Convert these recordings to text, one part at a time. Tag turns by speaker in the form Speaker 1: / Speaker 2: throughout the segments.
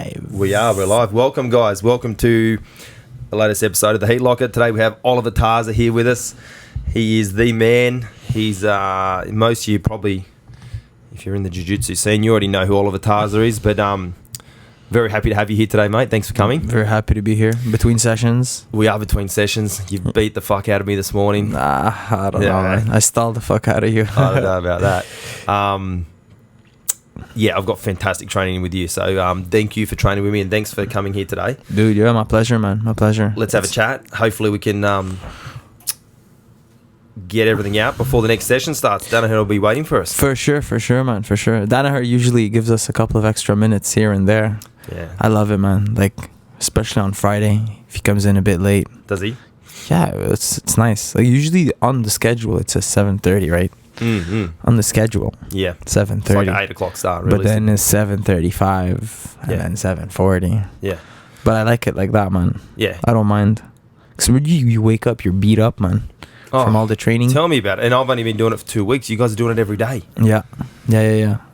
Speaker 1: live.
Speaker 2: We're live. Welcome, guys. Welcome to the latest episode of the Heat Locker. Today we have Oliver Taza here with us. He is the man. He's, most of you probably, if you're in the jiu-jitsu scene, you already know who Oliver Taza is, but very happy to have you here today, mate. Thanks for coming.
Speaker 1: Very happy to be here. Between sessions.
Speaker 2: We are between sessions. You beat the fuck out of me this morning.
Speaker 1: I don't know, man. I stalled the fuck out of you.
Speaker 2: I don't know about that. Yeah, I've got fantastic training with you. So thank you for training with me and thanks for coming here today.
Speaker 1: Dude, yeah, my pleasure, man. My pleasure.
Speaker 2: Let's have a chat. Hopefully we can get everything out before the next session starts. Danaher will be waiting for us.
Speaker 1: For sure, man. For sure. Danaher usually gives us a couple of extra minutes here and there.
Speaker 2: Yeah.
Speaker 1: I love it, man. Like, especially on Friday, if he comes in a bit late.
Speaker 2: Does he?
Speaker 1: Yeah, it's nice. Like, usually on the schedule, it's a 7:30, right?
Speaker 2: Mm-hmm.
Speaker 1: On the schedule.
Speaker 2: Yeah.
Speaker 1: 7:30.
Speaker 2: It's like an 8 o'clock start, really.
Speaker 1: But then it's 7:35 and then 7:40.
Speaker 2: Yeah.
Speaker 1: But I like it like that, man.
Speaker 2: Yeah.
Speaker 1: I don't mind. Because you wake up, you're beat up, man. From all the training.
Speaker 2: Tell me about it. And I've only been doing it for 2 weeks. You guys are doing it every day.
Speaker 1: Yeah.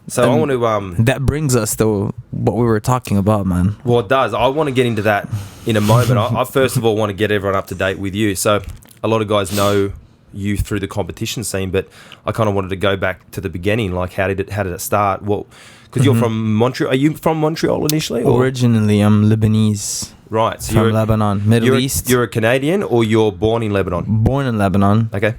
Speaker 2: So I want to...
Speaker 1: that brings us to what we were talking about, man.
Speaker 2: Well, it does. I want to get into that in a moment. I first of all want to get everyone up to date with you. So a lot of guys know you through the competition scene, but I kind of wanted to go back to the beginning. Like, how did it start? Well, because you're from Montreal. Are you from Montreal initially? Or?
Speaker 1: Originally, I'm Lebanese.
Speaker 2: Right. So
Speaker 1: from Lebanon, Middle East.
Speaker 2: You're a Canadian or you're born in Lebanon?
Speaker 1: Born in Lebanon.
Speaker 2: Okay.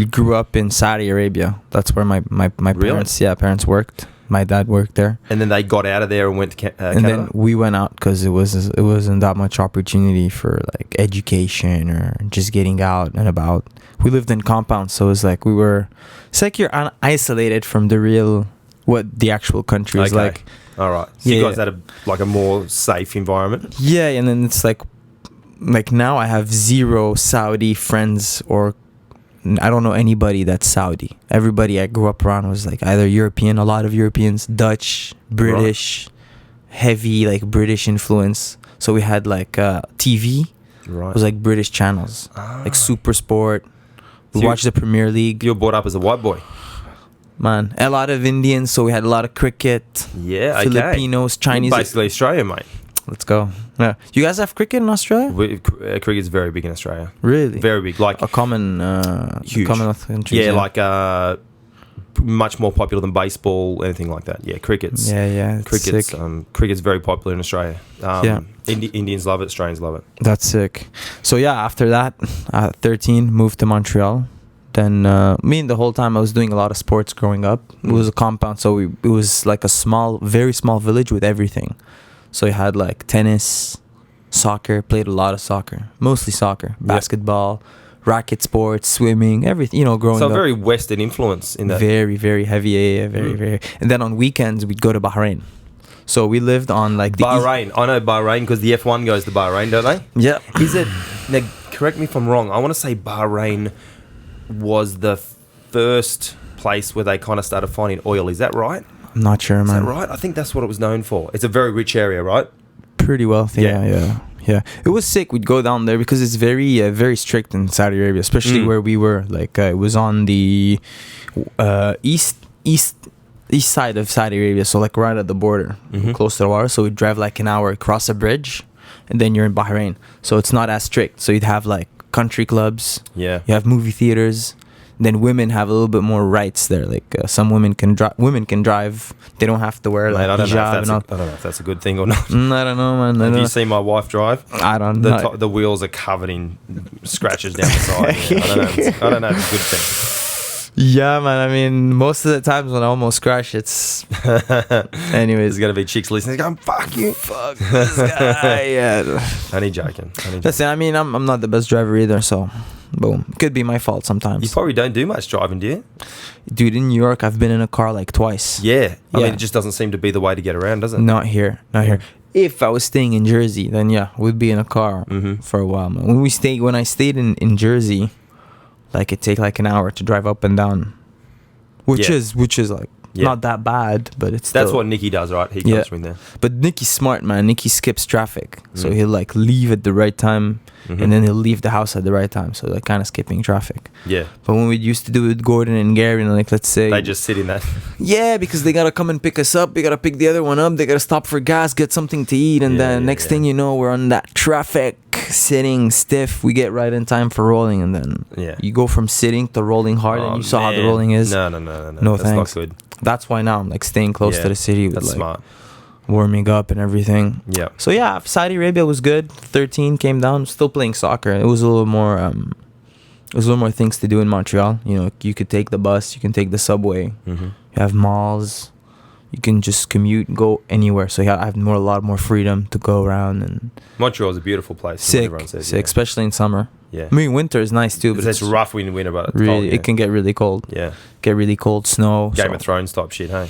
Speaker 1: Grew up in Saudi Arabia. That's where my parents, parents worked. My dad worked there.
Speaker 2: And then they got out of there and went to Canada?
Speaker 1: And then we went out because it wasn't that much opportunity for like education or just getting out and about. We lived in compounds, so it's like it's like you're isolated from what the actual country is like.
Speaker 2: All right. So you guys had a more safe environment?
Speaker 1: Yeah, and then it's like now I have zero Saudi friends, or I don't know anybody that's Saudi. Everybody I grew up around was like either European, a lot of Europeans, Dutch, British, heavy like British influence. So we had like TV. Right. It was like British channels, like Super Sport. We watched the Premier League.
Speaker 2: You were brought up as a white boy.
Speaker 1: Man, a lot of Indians, so we had a lot of cricket.
Speaker 2: Yeah,
Speaker 1: Filipinos, Chinese.
Speaker 2: Basically Australia, mate.
Speaker 1: Let's go. Yeah, you guys have cricket in Australia?
Speaker 2: Cricket's very big in Australia.
Speaker 1: Really?
Speaker 2: Very big. Like
Speaker 1: a common,
Speaker 2: huge.
Speaker 1: Commonwealth country.
Speaker 2: Yeah, like much more popular than baseball, anything like that. Yeah, cricket's.
Speaker 1: Yeah.
Speaker 2: Cricket's very popular in Australia. Indians love it. Australians love it.
Speaker 1: That's sick. So yeah, after that, at 13, moved to Montreal. Then the whole time I was doing a lot of sports growing up. It was a compound, so it was like a very small village with everything. So you had like tennis, soccer, played a lot of soccer, mostly soccer, basketball, racket sports, swimming, everything, growing up.
Speaker 2: So very Western influence in that.
Speaker 1: Very, very heavy, very. And then on weekends, we'd go to Bahrain. So we lived on like the
Speaker 2: Bahrain. I know Bahrain because the F1 goes to Bahrain, don't they?
Speaker 1: Yeah.
Speaker 2: Is it, now correct me if I'm wrong, I want to say Bahrain was the first place where they kind of started finding oil. Is that right?
Speaker 1: I'm not sure, man.
Speaker 2: Is that right? I think that's what it was known for. It's a very rich area, right?
Speaker 1: Pretty wealthy, yeah. It was sick. We'd go down there because it's very, very strict in Saudi Arabia, especially where we were. Like, it was on the east side of Saudi Arabia, so like right at the border, close to the water. So we'd drive like an hour across a bridge, and then you're in Bahrain. So it's not as strict. So you'd have like country clubs. Yeah. You have movie theaters. Then women have a little bit more rights there. Like some women can drive. They don't have to wear like hijab.
Speaker 2: I don't know if that's a good thing or not.
Speaker 1: I don't know, man.
Speaker 2: Have you seen my wife drive?
Speaker 1: I don't know.
Speaker 2: The wheels are covered in scratches down the side. Yeah. I don't know if it's a good thing.
Speaker 1: Yeah, man. I mean, most of the times when I almost crash, it's... Anyways.
Speaker 2: There's going to be chicks listening going, fuck you.
Speaker 1: Fuck this guy. Yeah.
Speaker 2: Only joking.
Speaker 1: Listen, I mean, I'm not the best driver either, so... Boom. Could be my fault sometimes.
Speaker 2: You probably don't do much driving, do you?
Speaker 1: Dude, in New York, I've been in a car like twice.
Speaker 2: Yeah. I mean, it just doesn't seem to be the way to get around, does it?
Speaker 1: Not here. If I was staying in Jersey, then yeah, we'd be in a car for a while. Man. When I stayed in Jersey, like it'd take like an hour to drive up and down, which is like
Speaker 2: Yeah.
Speaker 1: Not that bad, but it's
Speaker 2: That's
Speaker 1: still,
Speaker 2: what Nicky does, right? He comes from there.
Speaker 1: But Nicky's smart, man. Nicky skips traffic, so
Speaker 2: Mm.
Speaker 1: he'll like leave at the right time,
Speaker 2: Mhm.
Speaker 1: and then he'll leave the house at the right time. So like kind of skipping traffic.
Speaker 2: Yeah.
Speaker 1: But when we used to do it with Gordon and Gary, and like let's say,
Speaker 2: They just sit in that.
Speaker 1: yeah, because they gotta come and pick us up. We gotta pick the other one up. They gotta stop for gas, get something to eat, and then next thing you know, we're on that traffic, sitting stiff. We get right in time for rolling, and then you go from sitting to rolling hard, and you saw how the rolling is.
Speaker 2: No.
Speaker 1: No,
Speaker 2: That's
Speaker 1: thanks.
Speaker 2: not good.
Speaker 1: That's why now I'm like staying close to the city with
Speaker 2: That's
Speaker 1: like
Speaker 2: smart.
Speaker 1: warming up and everything.
Speaker 2: Yeah.
Speaker 1: So yeah, Saudi Arabia was good. 13 came down. Still playing soccer. It was a little more. It was a little more things to do in Montreal. You know, you could take the bus, you can take the subway.
Speaker 2: Mm-hmm.
Speaker 1: You have malls. You can just commute and go anywhere. So yeah, I have a lot more freedom to go around and.
Speaker 2: Montreal's a beautiful place.
Speaker 1: Sick, especially in summer.
Speaker 2: Yeah.
Speaker 1: I mean, winter is nice too, but
Speaker 2: it's rough in winter, but it's
Speaker 1: really,
Speaker 2: cold,
Speaker 1: it can get really cold.
Speaker 2: Yeah.
Speaker 1: Get really cold, snow.
Speaker 2: Game of Thrones type shit, hey?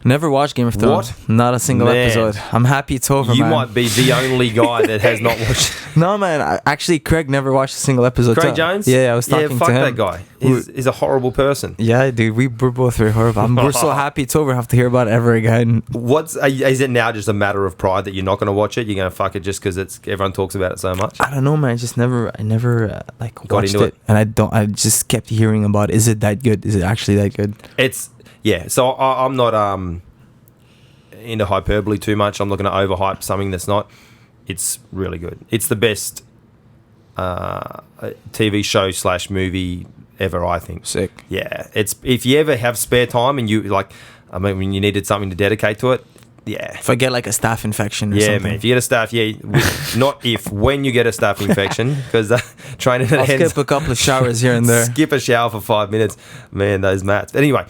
Speaker 1: Never watched Game of Thrones.
Speaker 2: What?
Speaker 1: Not a single
Speaker 2: Man.
Speaker 1: episode. I'm happy it's over,
Speaker 2: You
Speaker 1: man.
Speaker 2: might be the only guy that has not watched.
Speaker 1: No, man. Actually, Craig never watched a single episode.
Speaker 2: Craig Jones?
Speaker 1: Yeah, I was talking to him.
Speaker 2: fuck that guy. He's a horrible person.
Speaker 1: Yeah, dude. We're both very horrible. We're so happy it's over. I have to hear about it ever again.
Speaker 2: Is it now just a matter of pride that you're not going to watch it? You're going to fuck it just because everyone talks about it so much?
Speaker 1: I don't know, man. I never
Speaker 2: Got
Speaker 1: watched
Speaker 2: into
Speaker 1: it. And I just kept hearing about, is it that good? Is it actually that good?
Speaker 2: So I'm not into hyperbole too much. I'm not going to overhype something that's not. It's really good. It's the best TV show / movie ever, I think.
Speaker 1: Sick.
Speaker 2: Yeah, it's if you ever have spare time and you when you needed something to dedicate to it. Yeah.
Speaker 1: If I get like a staph infection or something.
Speaker 2: Man. If you get a staph, when you get a staph infection, because training
Speaker 1: I'll skip a couple of showers here and there.
Speaker 2: Skip a shower for 5 minutes. Man, those mats. But anyway,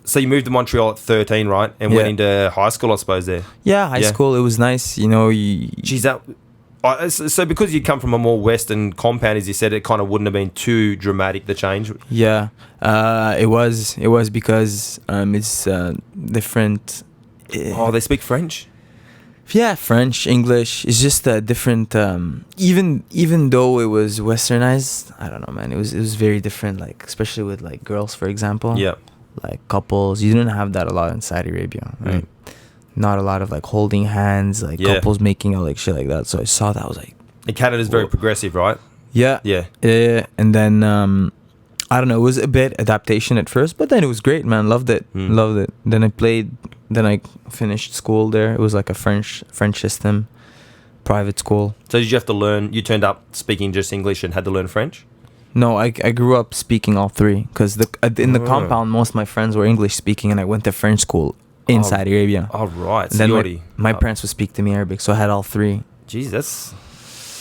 Speaker 2: so you moved to Montreal at 13, right? And went into high school, I suppose, there.
Speaker 1: Yeah, high school. It was nice. You know,
Speaker 2: so because you come from a more Western compound, as you said, it kind of wouldn't have been too dramatic, the change.
Speaker 1: Yeah, it was because it's different.
Speaker 2: They speak French?
Speaker 1: Yeah, French, English. It's just a different. Even though it was westernized, I don't know, man. It was very different. Like especially with like girls, for example.
Speaker 2: Yeah.
Speaker 1: Like couples, you didn't have that a lot in Saudi Arabia, right? Not a lot of like holding hands, like couples making out, like shit like that. So I saw that, I was like,
Speaker 2: and Canada's very progressive, right?
Speaker 1: Yeah. And then I don't know, it was a bit adaptation at first, but then it was great, man. Loved it. Then I finished school there. It was like a French system, private school.
Speaker 2: So did you have to learn? You turned up speaking just English and had to learn French?
Speaker 1: No, I grew up speaking all three because in the compound most of my friends were English speaking, and I went to French school in Saudi Arabia.
Speaker 2: Oh right.
Speaker 1: And then my parents would speak to me Arabic, so I had all three.
Speaker 2: Jeez, that's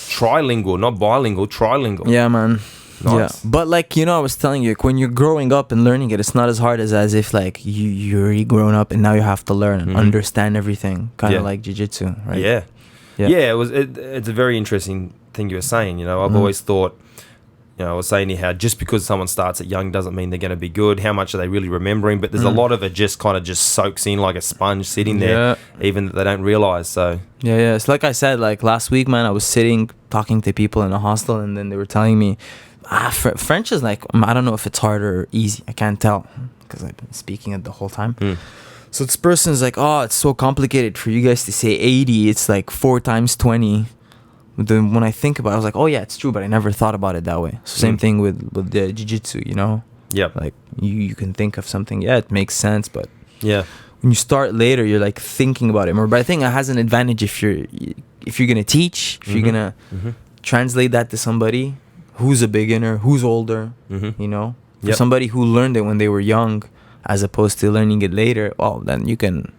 Speaker 2: trilingual, not bilingual. Trilingual.
Speaker 1: Yeah, man.
Speaker 2: Nice.
Speaker 1: Yeah, but like I was telling you, when you're growing up and learning it, it's not as hard as if like you're already grown up and now you have to learn and understand everything, kind of like jiu-jitsu, right?
Speaker 2: Yeah. It's a very interesting thing you were saying. I've always thought. I was saying how just because someone starts at young doesn't mean they're going to be good. How much are they really remembering? But there's a lot of it just kind of just soaks in like a sponge sitting there, even that they don't realize. So
Speaker 1: yeah. It's like I said, like last week, man, I was sitting talking to people in a hostel, and then they were telling me, French is like, I don't know if it's hard or easy. I can't tell because I've been speaking it the whole time. So this person's like, oh, it's so complicated for you guys to say 80. It's like 4 times 20. But then when I think about it, I was like, oh yeah, it's true, but I never thought about it that way. So same thing with the jiu-jitsu,
Speaker 2: Yeah.
Speaker 1: Like you can think of something, it makes sense, but when you start later, you're like thinking about it more. But I think it has an advantage if you're gonna teach, if you're gonna translate that to somebody who's a beginner, who's older, for somebody who learned it when they were young, as opposed to learning it later. Well, then you can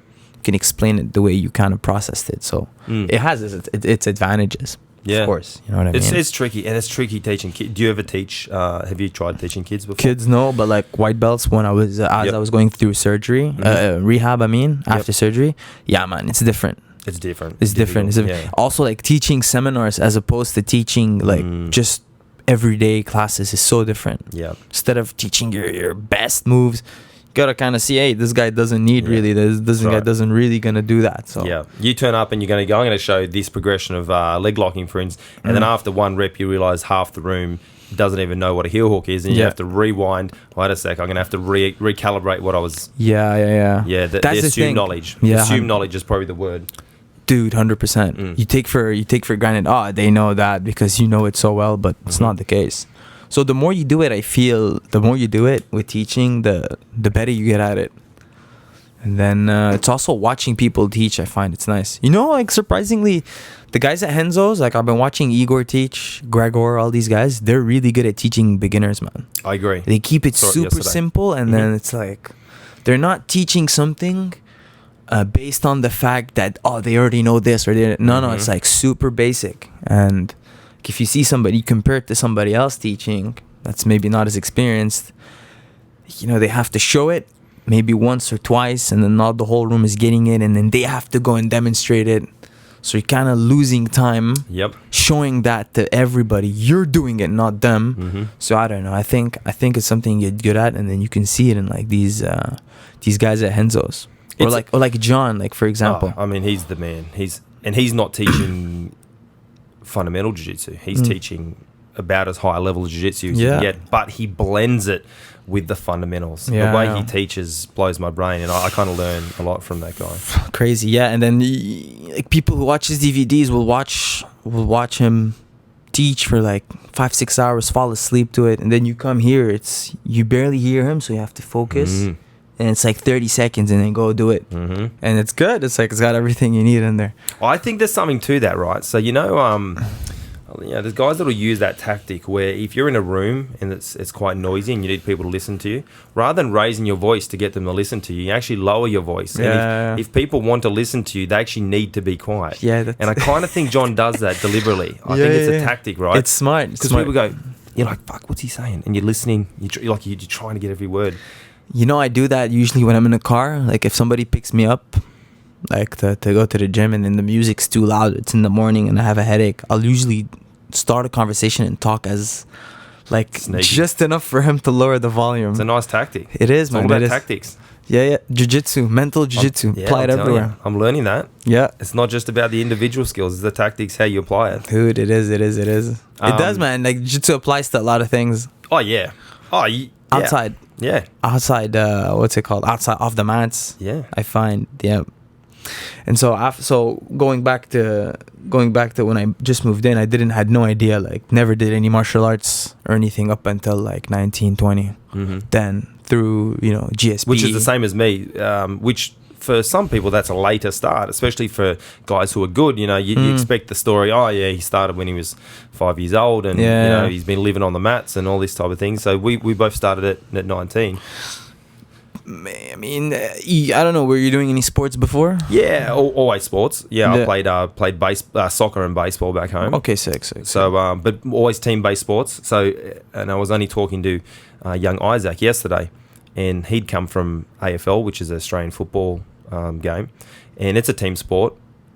Speaker 1: explain it the way you kind of processed it. So it has its advantages.
Speaker 2: Yeah.
Speaker 1: Of course. You know what I mean?
Speaker 2: It's tricky, and it's tricky teaching kids. Do you ever teach? Have you tried teaching kids before?
Speaker 1: Kids, no, but like white belts when I was I was going through surgery, rehab. After surgery, yeah, man, it's different. It's different. Also, like teaching seminars as opposed to teaching like just everyday classes is so different.
Speaker 2: Yeah.
Speaker 1: Instead of teaching your best moves, gotta kind of see, hey, this guy doesn't need really this guy doesn't really gonna do that. So
Speaker 2: you turn up and you're gonna go, I'm gonna show this progression of leg locking, for instance, and then after one rep you realize half the room doesn't even know what a heel hook is, and you have to rewind. Wait a sec, I'm gonna have to recalibrate what I was. The assumed knowledge. Assumed knowledge is probably the word.
Speaker 1: Dude, 100%. You take for granted. Oh, they know that because you know it so well, but it's not the case. So the more you do it, I feel the more you do it with teaching, the better you get at it. And then it's also watching people teach. I find it's nice. You know, like surprisingly, the guys at Henzo's, like I've been watching Igor teach, Gregor, all these guys. They're really good at teaching beginners, man.
Speaker 2: I agree.
Speaker 1: They keep it super simple, and then it's like they're not teaching something based on the fact that they already know this or they no. It's like super basic, and if you see somebody compare it to somebody else teaching that's maybe not as experienced, you know, they have to show it maybe once or twice, and then not the whole room is getting it, and then they have to go and demonstrate it. So you're kind of losing time showing that to everybody. You're doing it, not them. So I don't know. I think it's something you get good at, and then you can see it in like these guys at Henzo's. Or like John, like for example.
Speaker 2: I mean, he's the man. He's not teaching fundamental jiu-jitsu. He's teaching about as high a level of jiu-jitsu as you can get, but he blends it with the fundamentals. The way he teaches blows my brain, and I kind of learn a lot from that guy.
Speaker 1: Crazy, yeah. And then like people who watch his DVDs will watch him teach for like 5-6 hours, fall asleep to it, and then you come here, you barely hear him, so you have to focus. And it's like 30 seconds and then go do it. And it's good. It's like it's got everything you need in there.
Speaker 2: I think there's something to that, right? So, you know, there's guys that will use that tactic where if you're in a room and it's quite noisy and you need people to listen to you, rather than raising your voice to get them to listen to you, you actually lower your voice. And if people want to listen to you, they actually need to be quiet. And I kind of think John does that deliberately. I think it's a tactic, right?
Speaker 1: It's smart.
Speaker 2: Because people go, you're like, fuck, what's he saying? And you're listening. You're trying to get every word.
Speaker 1: You know, I do that usually when I'm in a car. Like if somebody picks me up, like to go to the gym, and then the music's too loud, it's in the morning and I have a headache, I'll usually start a conversation and talk as like sneaky, just enough for him to lower the volume.
Speaker 2: It's a nice tactic.
Speaker 1: It is, man.
Speaker 2: It's all about tactics.
Speaker 1: Yeah. Jiu-jitsu, mental jiu-jitsu. Apply it everywhere.
Speaker 2: I'm learning that.
Speaker 1: Yeah.
Speaker 2: It's not just about the individual skills. It's the tactics, how you apply it.
Speaker 1: Dude, it is. It does, man. Like jiu-jitsu applies to a lot of things.
Speaker 2: Oh, yeah.
Speaker 1: Outside.
Speaker 2: Yeah.
Speaker 1: Outside, what's it called? Outside off the mats.
Speaker 2: Yeah.
Speaker 1: I find, And so going back to when I just moved in, I had no idea, like never did any martial arts or anything up until like 19, 20. Then through, you know, GSP.
Speaker 2: Which is the same as me, which for some people that's a later start, especially for guys who are good. You know, you expect the story, he started when he was 5 years old, and you know, he's been living on the mats and all this type of thing. So we both started it at 19.
Speaker 1: I mean, I don't know. Were you doing any sports before?
Speaker 2: Yeah, always sports. Yeah, I played soccer and baseball back home.
Speaker 1: Okay, sick.
Speaker 2: So, but always team-based sports. So, and I was only talking to young Isaac yesterday, and he'd come from AFL, which is an Australian football game, and it's a team sport.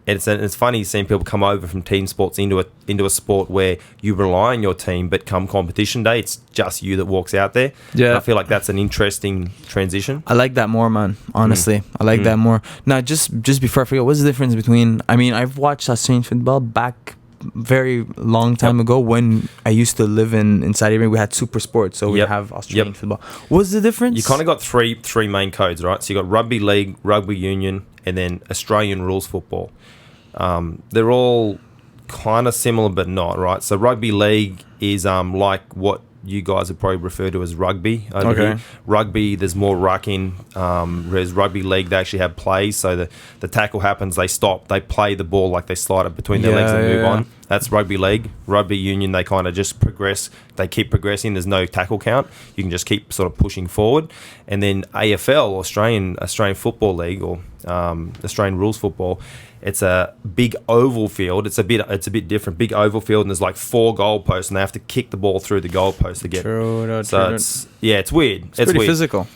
Speaker 2: And it's funny seeing people come over from team sports into a sport where you rely on your team, but come competition day, it's just you that walks out there. Yeah, and I feel like that's an interesting transition.
Speaker 1: I like that more, man. Honestly, I like that more. Now, just before I forget, what's the difference between? I mean, I've watched Australian football back very long time ago when I used to live in Saudi Arabia. We had Super Sports, so we have Australian football. What's the difference?
Speaker 2: You kind of got three main codes, right? So you got rugby league, rugby union, and then Australian rules football. They're all kind of similar but not, right? So rugby league is like what you guys would probably refer to as rugby over here. Rugby, there's more rucking, whereas rugby league, they actually have plays. So the tackle happens, they stop, they play the ball like they slide it between their legs and move on. That's rugby league. Rugby union, they kind of just progress. They keep progressing. There's no tackle count. You can just keep sort of pushing forward. And then AFL, Australian Football League, or Australian Rules Football, it's a big oval field. It's a bit different. Big oval field, and there's like 4 goalposts, and they have to kick the ball through the goalpost to get. It's weird. It's
Speaker 1: pretty
Speaker 2: weird.
Speaker 1: Physical.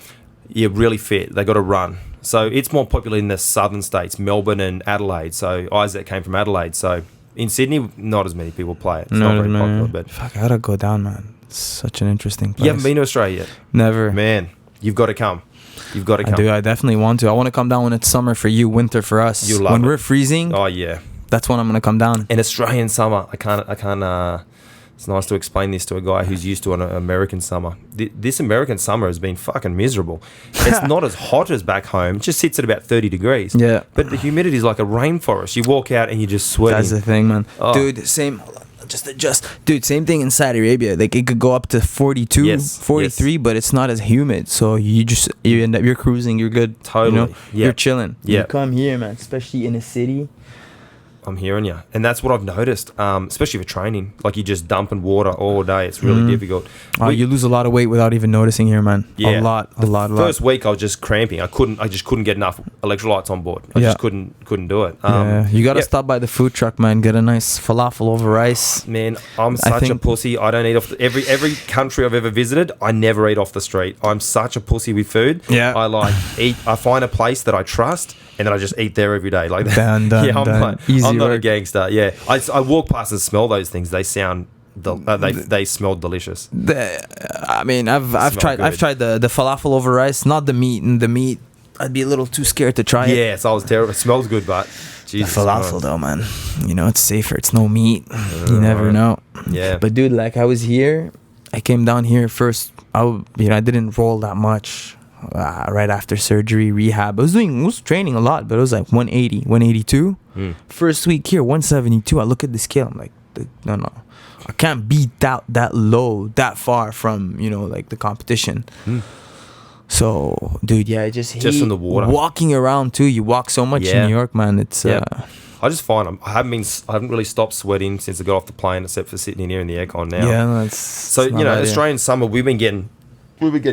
Speaker 2: Yeah, really fit. They got to run. So it's more popular in the southern states, Melbourne and Adelaide. So Isaac came from Adelaide. So in Sydney, not as many people play it. It's not very popular. But
Speaker 1: fuck, I gotta go down, man. It's such an interesting place.
Speaker 2: You haven't been to Australia yet?
Speaker 1: Never.
Speaker 2: Man, you've got to come. You've got to come.
Speaker 1: I do. I definitely want to. I want to come down when it's summer for you, winter for us.
Speaker 2: You'll love
Speaker 1: when
Speaker 2: it.
Speaker 1: we're freezing.
Speaker 2: Oh yeah.
Speaker 1: That's when I'm gonna come down.
Speaker 2: In Australian summer, I can't. It's nice to explain this to a guy who's used to an American summer. This American summer has been fucking miserable. It's not as hot as back home. It just sits at about 30 degrees.
Speaker 1: Yeah.
Speaker 2: But the humidity is like a rainforest. You walk out and you're just sweating.
Speaker 1: That's the thing, man.
Speaker 2: Oh.
Speaker 1: Dude, same. Hold on, just adjust. Dude, same thing in Saudi Arabia. Like it could go up to 42,
Speaker 2: Yes,
Speaker 1: 43, but it's not as humid. So you end up, you're cruising. You're good.
Speaker 2: Totally.
Speaker 1: You know?
Speaker 2: Yeah.
Speaker 1: You're chilling.
Speaker 2: Yeah.
Speaker 1: You come here, man, especially in a city.
Speaker 2: I'm hearing you. And that's what I've noticed, especially for training. Like you're just dumping water all day. It's really difficult.
Speaker 1: You lose a lot of weight without even noticing here, man.
Speaker 2: Yeah.
Speaker 1: A lot.
Speaker 2: First week I was just cramping. I just couldn't get enough electrolytes on board. I just couldn't do it.
Speaker 1: Yeah. You got to stop by the food truck, man. Get a nice falafel over rice.
Speaker 2: Man, I'm such a pussy. I don't eat off every country I've ever visited. I never eat off the street. I'm such a pussy with food.
Speaker 1: Yeah.
Speaker 2: I find a place that I trust, and then I just eat there every day. Like that.
Speaker 1: Done,
Speaker 2: yeah,
Speaker 1: done.
Speaker 2: I'm not a gangster. Yeah, I walk past and smell those things. They sound they smell delicious.
Speaker 1: I've tried the falafel over rice, not the meat. And the meat, I'd be a little too scared to try it.
Speaker 2: Yes, I was terrible. It smells good, but Jesus,
Speaker 1: the falafel though, man, it's safer. It's no meat. You never know.
Speaker 2: Yeah.
Speaker 1: But dude, like I was here, I came down here first. I didn't roll that much. Right after surgery, rehab, I was training a lot, but it was like 180, 182. First week here, 172. I look at the scale, I'm like, no, I can't beat that low that far from like the competition. So dude, yeah, just
Speaker 2: in the water,
Speaker 1: walking around too. You walk so much in New York, man. It's
Speaker 2: I just find I haven't really stopped sweating since I got off the plane, except for sitting in here in the aircon now.
Speaker 1: Yeah,
Speaker 2: Australian summer, we've been getting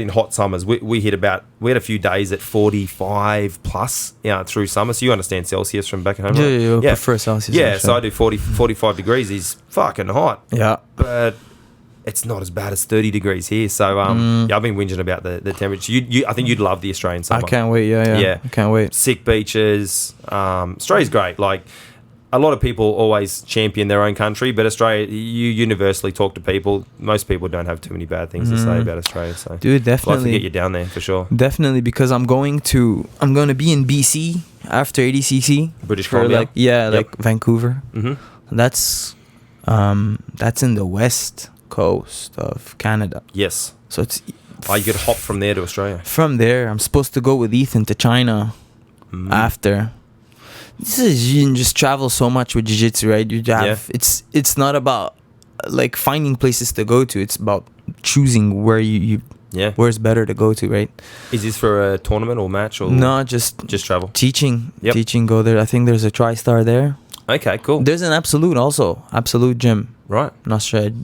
Speaker 2: hot summers. We had a few days at 45 plus through summer. So you understand Celsius from back at home, right?
Speaker 1: Yeah, prefer Celsius.
Speaker 2: Yeah, so I do 45 degrees is fucking hot.
Speaker 1: Yeah.
Speaker 2: But it's not as bad as 30 degrees here. So I've been whinging about the temperature. I think you'd love the Australian summer.
Speaker 1: I can't wait. Yeah. I can't wait.
Speaker 2: Sick beaches. Australia's great. Like, a lot of people always champion their own country, but Australia, you universally talk to people. Most people don't have too many bad things to say about Australia. So,
Speaker 1: dude, definitely,
Speaker 2: I'd like to get you down there for sure.
Speaker 1: Definitely, because I'm going to be in BC after ADCC,
Speaker 2: British Columbia,
Speaker 1: like Vancouver.
Speaker 2: Mm-hmm.
Speaker 1: That's in the west coast of Canada.
Speaker 2: Yes.
Speaker 1: So it's
Speaker 2: you could hop from there to Australia.
Speaker 1: From there, I'm supposed to go with Ethan to China after. You can just travel so much with jiu-jitsu, right? You have it's not about like finding places to go to. It's about choosing where where's better to go to, right?
Speaker 2: Is this for a tournament or match or
Speaker 1: no? Just
Speaker 2: travel.
Speaker 1: Teaching.
Speaker 2: Yep.
Speaker 1: Teaching. Go there. I think there's a TriStar there.
Speaker 2: Okay, cool.
Speaker 1: There's an Absolute gym.
Speaker 2: Right.
Speaker 1: In Australia.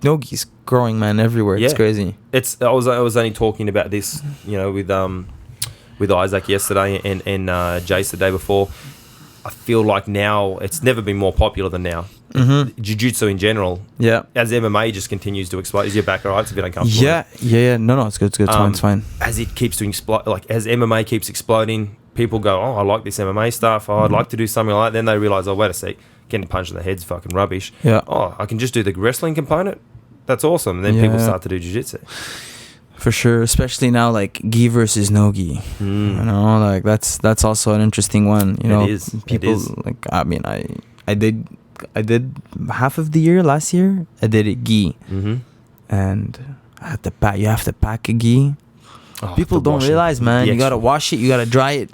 Speaker 1: Nogi's growing, man, everywhere. It's crazy.
Speaker 2: I was only talking about this, with Isaac yesterday and Jace the day before. I feel like now it's never been more popular than now. Mm-hmm. Jiu-jitsu in general. Yeah. As MMA just continues to explode. Is your back alright? It's a bit uncomfortable.
Speaker 1: Yeah. No, it's good. It's fine.
Speaker 2: As it keeps to explode, like as MMA keeps exploding, people go, "Oh, I like this MMA stuff. Oh, I'd like to do something like that." Then they realize, "Oh, wait a sec, getting punched in the head's fucking rubbish."
Speaker 1: Yeah.
Speaker 2: Oh, I can just do the wrestling component. That's awesome. And then people start to do jiu-jitsu.
Speaker 1: For sure, especially now, like gi versus no gi. Like that's also an interesting one.
Speaker 2: It is.
Speaker 1: People like. I mean, I did half of the year last year. I did it gi, and I had to pack. You have to pack a gi.
Speaker 2: Oh,
Speaker 1: people don't realize, man. You gotta wash it. You gotta dry it.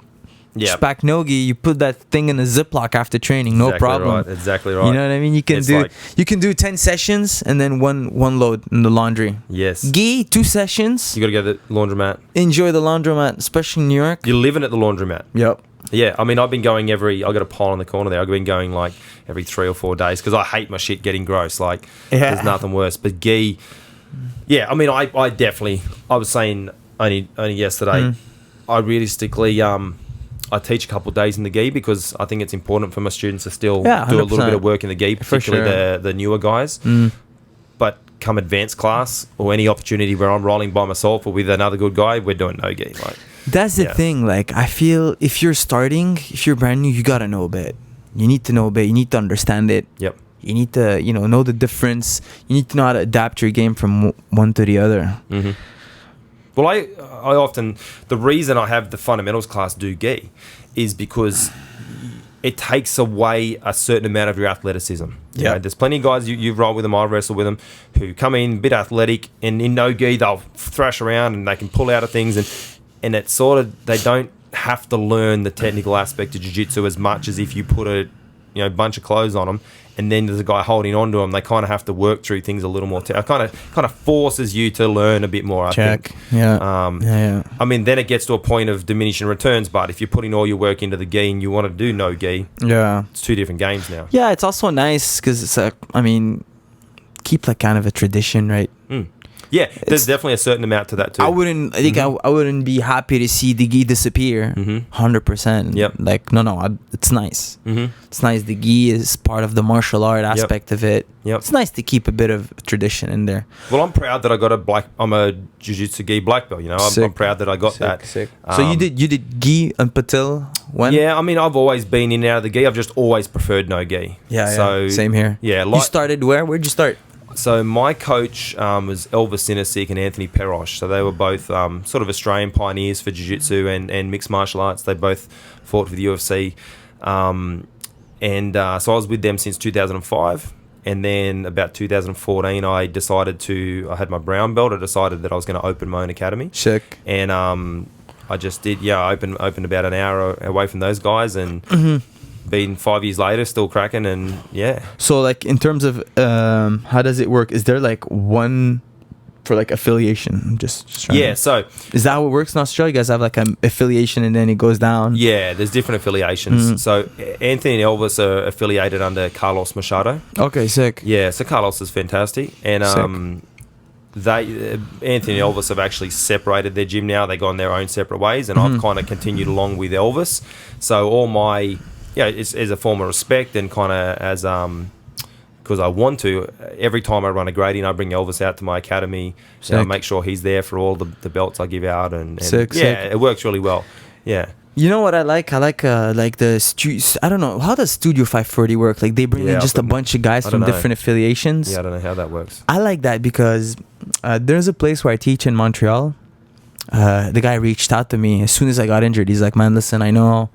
Speaker 2: Yeah.
Speaker 1: Just pack no gi. You put that thing in a Ziploc after training. No problem.
Speaker 2: Right. Exactly right.
Speaker 1: You know what I mean? You can do 10 sessions and then one load in the laundry.
Speaker 2: Yes.
Speaker 1: Gi 2 sessions.
Speaker 2: You got to go to the laundromat.
Speaker 1: Enjoy the laundromat, especially in New York.
Speaker 2: You're living at the laundromat.
Speaker 1: Yep.
Speaker 2: Yeah. I mean, I've been going I got a pile in the corner there. I've been going like every 3 or 4 days because I hate my shit getting gross. Like, there's nothing worse. But gi, I mean, I definitely, I was saying only yesterday, I realistically, I teach a couple of days in the gi because I think it's important for my students to still do a little bit of work in the gi, particularly the newer guys. But come advanced class or any opportunity where I'm rolling by myself or with another good guy, we're doing no gi. Like,
Speaker 1: that's the thing. Like, I feel if you're brand new, you gotta know a bit. You need to know a bit. You need to understand it.
Speaker 2: Yep.
Speaker 1: You need to know the difference. You need to know how to adapt your game from one to the other.
Speaker 2: Well, I often, the reason I have the fundamentals class do gi is because it takes away a certain amount of your athleticism.
Speaker 1: Yeah.
Speaker 2: There's plenty of guys, you roll with them, I wrestle with them, who come in a bit athletic, and in no gi, they'll thrash around and they can pull out of things, and it's sort of, they don't have to learn the technical aspect of jiu-jitsu as much as if you put a bunch of clothes on them, and then there's a guy holding on to them. They kind of have to work through things a little more. It kind of forces you to learn a bit more, I think.
Speaker 1: Yeah.
Speaker 2: I mean, then it gets to a point of diminishing returns, but if you're putting all your work into the gi and you want to do no gi, it's two different games now.
Speaker 1: Yeah, it's also nice because it's keep like kind of a tradition, right?
Speaker 2: Yeah, there's definitely a certain amount to that too.
Speaker 1: I wouldn't be happy to see the gi disappear 100%.
Speaker 2: Yep.
Speaker 1: Like, no, it's nice. It's nice. The gi is part of the martial art aspect of it.
Speaker 2: Yep.
Speaker 1: It's nice to keep a bit of tradition in there.
Speaker 2: Well, I'm proud that I got I'm a jiu-jitsu gi black belt, I'm proud that I got that.
Speaker 1: Sick. So you did gi and patil when?
Speaker 2: Yeah, I mean, I've always been in and out of the gi. I've just always preferred no gi.
Speaker 1: So same here.
Speaker 2: Yeah.
Speaker 1: You started where? Where'd you start?
Speaker 2: So my coach was Elvis Sinisic and Anthony Perosh. So they were both sort of Australian pioneers for jiu-jitsu and mixed martial arts. They both fought for the UFC. So I was with them since 2005. And then about 2014, I had my brown belt. I decided that I was going to open my own academy.
Speaker 1: Sick.
Speaker 2: And I just did, I opened about an hour away from those guys, and been 5 years later, still cracking, and yeah.
Speaker 1: So like in terms of how does it work? Is there like one for like affiliation? I'm just trying to...
Speaker 2: So
Speaker 1: is that how it works in Australia? You guys have like an affiliation and then it goes down?
Speaker 2: Yeah, there's different affiliations. So Anthony and Elvis are affiliated under Carlos Machado.
Speaker 1: Okay, sick.
Speaker 2: Yeah, so Carlos is fantastic, and Anthony and Elvis have actually separated their gym now. They've gone their own separate ways, and I've kind of continued along with Elvis. So all my it's as a form of respect, and kind of as because I want to. Every time I run a grading, I bring Elvis out to my academy. Make sure he's there for all the belts I give out, and
Speaker 1: sick.
Speaker 2: It works really well. Yeah.
Speaker 1: You know what I like? I like the I don't know, how does Studio 540 work? Like they bring in just a bunch of guys from different affiliations.
Speaker 2: Yeah, I don't know how that works.
Speaker 1: I like that because there's a place where I teach in Montreal. The guy reached out to me as soon as I got injured. He's like, "Man, listen, I know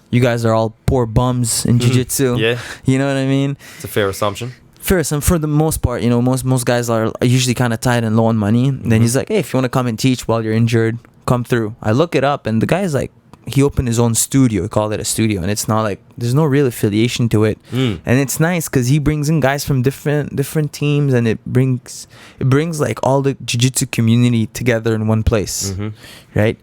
Speaker 1: you guys are all poor bums in jiu-jitsu."
Speaker 2: Yeah.
Speaker 1: You know what I mean?
Speaker 2: It's a fair assumption.
Speaker 1: For the most part, most guys are usually kind of tight and low on money. Then he's like, "Hey, if you want to come and teach while you're injured, come through." I look it up, and the guy's like, he opened his own studio. He called it a studio, and it's not like there's no real affiliation to it. And it's nice because he brings in guys from different teams, and it brings like all the jiu-jitsu community together in one place, right?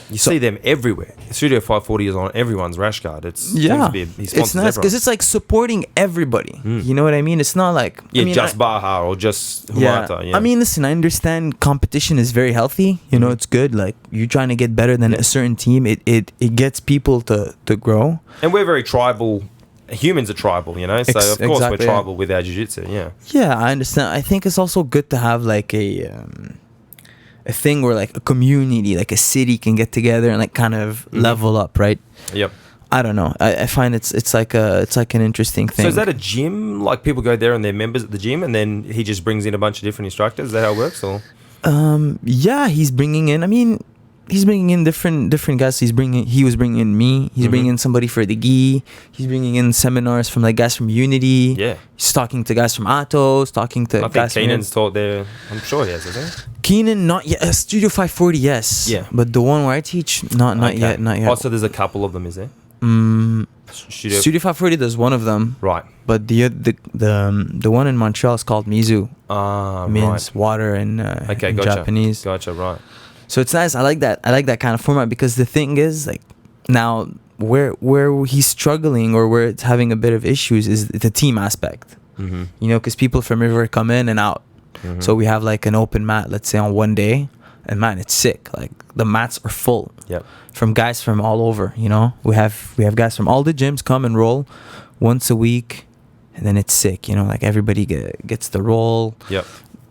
Speaker 2: You see them everywhere. Studio 540 is on everyone's rash guard. It's
Speaker 1: nice because it's like supporting everybody. You know what I mean? It's not like
Speaker 2: just Baja or just Humata.
Speaker 1: I mean, listen, I understand competition is very healthy. It's good. Like you're trying to get better than a certain team. It gets people to grow.
Speaker 2: And we're very tribal. Humans are tribal, So of course we're tribal with our jiu-jitsu. Yeah.
Speaker 1: Yeah, I understand. I think it's also good to have like a thing where like a community, like a city can get together and like kind of level up, right?
Speaker 2: Yep.
Speaker 1: I don't know. I find it's like an interesting thing.
Speaker 2: So is that a gym? Like people go there and they're members at the gym, and then he just brings in a bunch of different instructors? Is that how it works? Or
Speaker 1: yeah, he's bringing in. I mean, he's bringing in different guys. He was bringing in me. He's bringing in somebody for the gi. He's bringing in seminars from like guys from Unity.
Speaker 2: Yeah.
Speaker 1: He's talking to guys from Atos. Talking to guys.
Speaker 2: I think Keenan's taught there. I'm sure he has, isn't he?
Speaker 1: Keenan, not yet. Studio 540, yes.
Speaker 2: Yeah.
Speaker 1: But the one where I teach, not yet.
Speaker 2: Oh, so there's a couple of them, is there?
Speaker 1: Studio 540, there's one of them.
Speaker 2: Right.
Speaker 1: But the one in Montreal is called Mizu. Means water in Japanese.
Speaker 2: Gotcha, right.
Speaker 1: So it's nice. I like that. I like that kind of format because the thing is, like, now where he's struggling or where it's having a bit of issues is the team aspect. Because people from River come in and out. So we have like an open mat, let's say on one day, and man, it's sick. Like the mats are full.
Speaker 2: Yep.
Speaker 1: From guys from all over. We have guys from all the gyms come and roll once a week, and then it's sick. Like everybody gets to roll.
Speaker 2: Yep.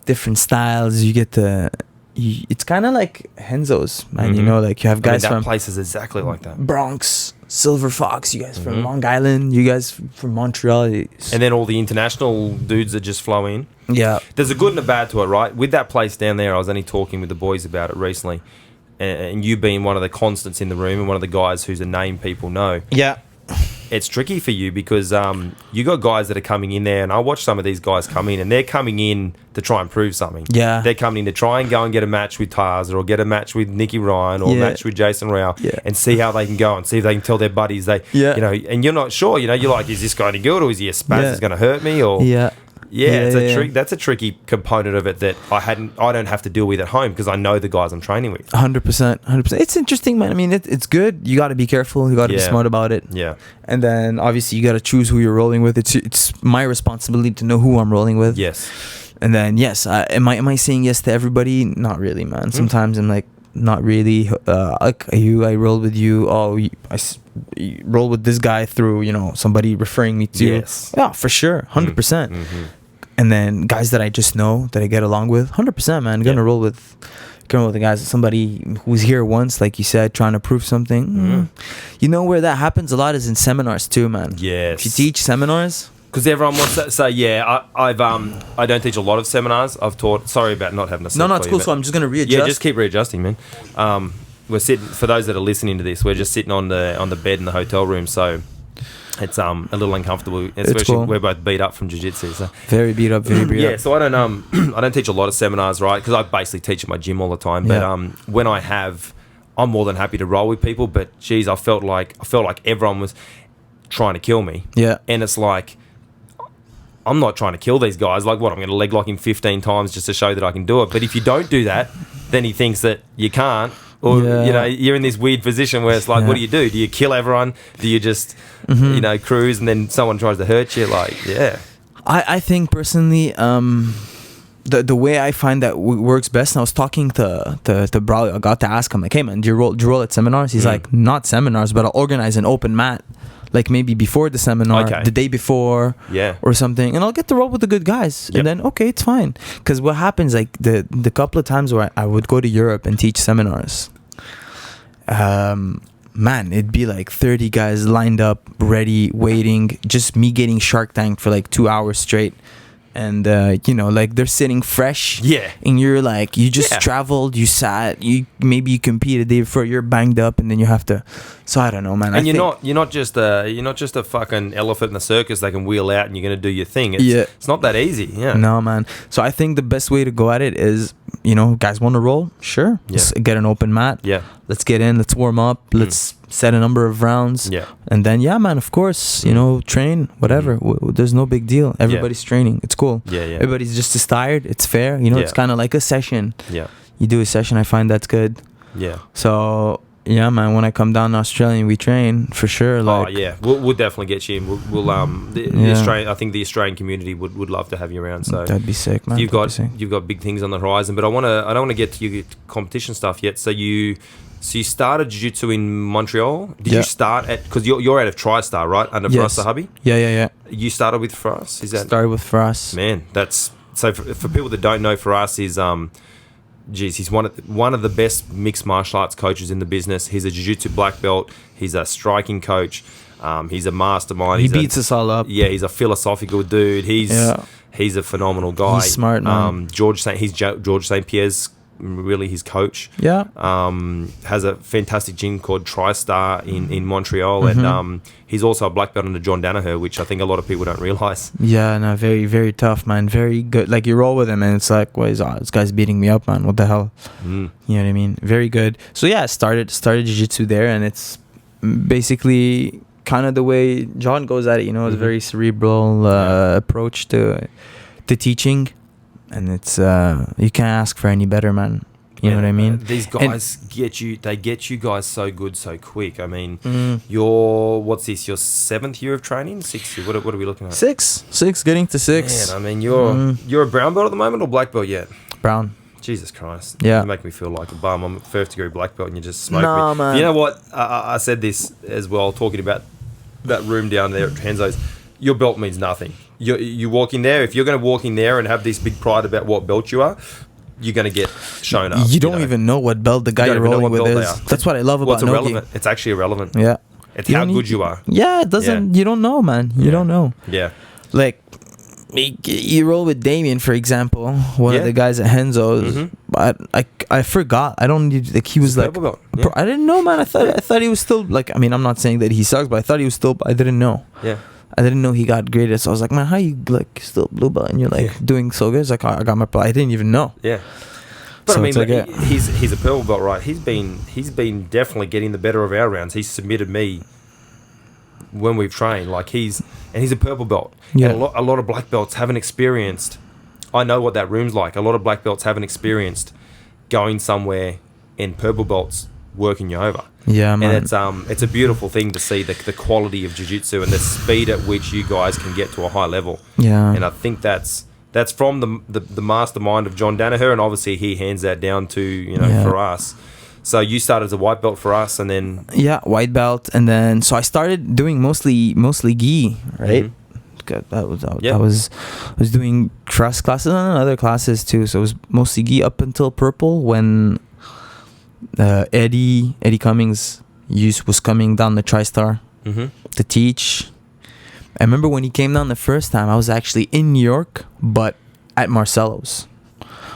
Speaker 1: Different styles. You get to. It's kind of like Henzo's, man. Like you have guys from
Speaker 2: that place is exactly like that.
Speaker 1: Bronx, Silver Fox. You guys from Long Island. You guys from Montreal.
Speaker 2: And then all the international dudes that just flow in.
Speaker 1: Yeah.
Speaker 2: There's a good and a bad to it, right? With that place down there, I was only talking with the boys about it recently, and you being one of the constants in the room and one of the guys who's a name people know.
Speaker 1: Yeah.
Speaker 2: It's tricky for you because you got guys that are coming in there, and I watch some of these guys come in, and they're coming in to try and prove something.
Speaker 1: Yeah.
Speaker 2: They're coming in to try and go and get a match with Taza or get a match with Nicky Ryan or a match with Jason Rao and see how they can go and see if they can tell their buddies and you're not sure, you're like, is this guy any good or is he a spaz that's going to hurt me or that's a tricky component of it that I don't have to deal with at home because I know the guys I'm training with.
Speaker 1: 100%. It's interesting, man. I mean, it's good. You got to be careful. You got to be smart about it.
Speaker 2: Yeah.
Speaker 1: And then obviously you got to choose who you're rolling with. It's my responsibility to know who I'm rolling with.
Speaker 2: Yes.
Speaker 1: And then am I saying yes to everybody? Not really, man. Sometimes I'm like, not really. I roll with you. I roll with this guy through somebody referring me to.
Speaker 2: Yes.
Speaker 1: Yeah, for sure, 100%. Mm-hmm. And then guys that I just know that I get along with, 100%, man. Gonna roll with the guys. Somebody who's here once, like you said, trying to prove something. You know where that happens a lot is in seminars too, man.
Speaker 2: Yes.
Speaker 1: If you teach seminars.
Speaker 2: Because everyone wants that. So I don't teach a lot of seminars. I've taught. Sorry about not having a.
Speaker 1: No, it's cool. So I'm just gonna readjust.
Speaker 2: Yeah, just keep readjusting, man. We're sitting. For those that are listening to this, we're just sitting on the bed in the hotel room. So it's a little uncomfortable, especially
Speaker 1: cool.
Speaker 2: we're both beat up from jiu-jitsu. So
Speaker 1: very beat up.
Speaker 2: Yeah. So I don't teach a lot of seminars, right? Because I basically teach at my gym all the time. But when I have, I'm more than happy to roll with people. But geez, I felt like everyone was trying to kill me.
Speaker 1: Yeah.
Speaker 2: And it's like, I'm not trying to kill these guys. Like, what, I'm going to leg lock him 15 times just to show that I can do it. But if you don't do that, then he thinks that you can't. Or, you're in this weird position where it's like, what do? Do you kill everyone? Do you just, cruise and then someone tries to hurt you? Like,
Speaker 1: I think personally, the way I find that works best, and I was talking to Braulio, I got to ask him, like, hey, man, do you roll at seminars? He's like, not seminars, but I'll organize an open mat. Like maybe before the seminar, the day before, or something, and I'll get to roll with the good guys, and then it's fine. Because what happens, like the couple of times where I would go to Europe and teach seminars, man, it'd be like 30 guys lined up, ready, waiting, just me getting Shark Tanked for like 2 hours straight. And like they're sitting fresh, and you're like, you just traveled, you sat, you competed the day before, you're banged up, and then you have to. So I don't know, man.
Speaker 2: And you're not just a fucking elephant in the circus they can wheel out and you're gonna do your thing. It's not that easy.
Speaker 1: No, man. So I think the best way to go at it is, guys want to roll, sure, let's get an open mat, let's get in, let's warm up, let's set a number of rounds, and then man, of course, train, whatever. There's no big deal. Everybody's training, it's cool. Everybody's just as tired, it's fair. It's kind of like a session. You do a session, I find that's good. So man, when I come down to Australia, we train for sure. Like,
Speaker 2: we'll definitely get you in. We'll the Australian, I think the Australian community would love to have you around. So
Speaker 1: that'd be sick, man.
Speaker 2: You've got big things on the horizon, but I don't want to get to your competition stuff yet. So you started jiu-jitsu in Montreal. Did you start at, because you're out of TriStar, right? Under Faraz Sahabi?
Speaker 1: Yeah.
Speaker 2: You started with Faraz?
Speaker 1: Started with Faraz.
Speaker 2: Man, that's so for people that don't know, Faraz is he's one of the best mixed martial arts coaches in the business. He's a jiu-jitsu black belt. He's a striking coach. He's a mastermind.
Speaker 1: He beats us all up.
Speaker 2: Yeah, he's a philosophical dude. He's a phenomenal guy.
Speaker 1: He's smart, man.
Speaker 2: George St. Pierre's really his coach. Has a fantastic gym called TriStar in Montreal, and he's also a black belt under John Danaher, which I think a lot of people don't realize.
Speaker 1: Very, very tough, man. Very good. Like, you roll with him and it's like, this guy's beating me up, man. What the hell? You know what I mean? Very good. So started jiu-jitsu there, and it's basically kind of the way John goes at it. It's a very cerebral approach to teaching. And it's you can't ask for any better, man. You know what I mean?
Speaker 2: These guys get you guys so good so quick. I mean, what's this? Your 7th year of training? 6th year? What are we looking at?
Speaker 1: 6, getting to 6.
Speaker 2: Man, I mean, you're a brown belt at the moment or black belt yet?
Speaker 1: Brown.
Speaker 2: Jesus Christ.
Speaker 1: Yeah.
Speaker 2: You make me feel like a bum. I'm a 1st degree black belt and you just smoke me.
Speaker 1: Man.
Speaker 2: You know what? I said this as well, talking about that room down there at Hanzo's. Your belt means nothing. You walk in there, if you're going to walk in there and have this big pride about what belt you are, you're going to get shown up.
Speaker 1: You don't even know what belt the guy you're rolling with is. That's what I love about
Speaker 2: irrelevant. It's actually irrelevant.
Speaker 1: Yeah.
Speaker 2: It's how good you are.
Speaker 1: Yeah, it doesn't. You don't know, man. You don't know.
Speaker 2: Yeah.
Speaker 1: Like, you roll with Damien, for example, one of the guys at Henzo's. But I forgot. I don't need like he was like.
Speaker 2: Yeah.
Speaker 1: I didn't know, man. I thought he was still like. I mean, I'm not saying that he sucks, but I thought he was still. I didn't know.
Speaker 2: Yeah.
Speaker 1: I didn't know he got graded. So I was like, man, how you like still blue belt and you're like doing so good? It's like I got my. I didn't even know.
Speaker 2: Yeah. But
Speaker 1: So
Speaker 2: I mean,
Speaker 1: like,
Speaker 2: he's a purple belt, right? He's been definitely getting the better of our rounds. He's submitted me when we've trained. Like he's a purple belt.
Speaker 1: Yeah.
Speaker 2: And a lot of black belts haven't experienced. I know what that room's like. A lot of black belts haven't experienced going somewhere in purple belts working you over.
Speaker 1: Yeah, man.
Speaker 2: And it's a beautiful thing to see the quality of jiu-jitsu and the speed at which you guys can get to a high level.
Speaker 1: Yeah.
Speaker 2: And I think that's from the mastermind of John Danaher, and obviously he hands that down to for us. So you started as a white belt for us, and then
Speaker 1: white belt, and then so I started doing mostly gi, right? I was doing cross classes and other classes too. So it was mostly gi up until purple when Eddie Cummings was coming down the TriStar to teach. I remember when he came down the first time, I was actually in New York, but at Marcelo's.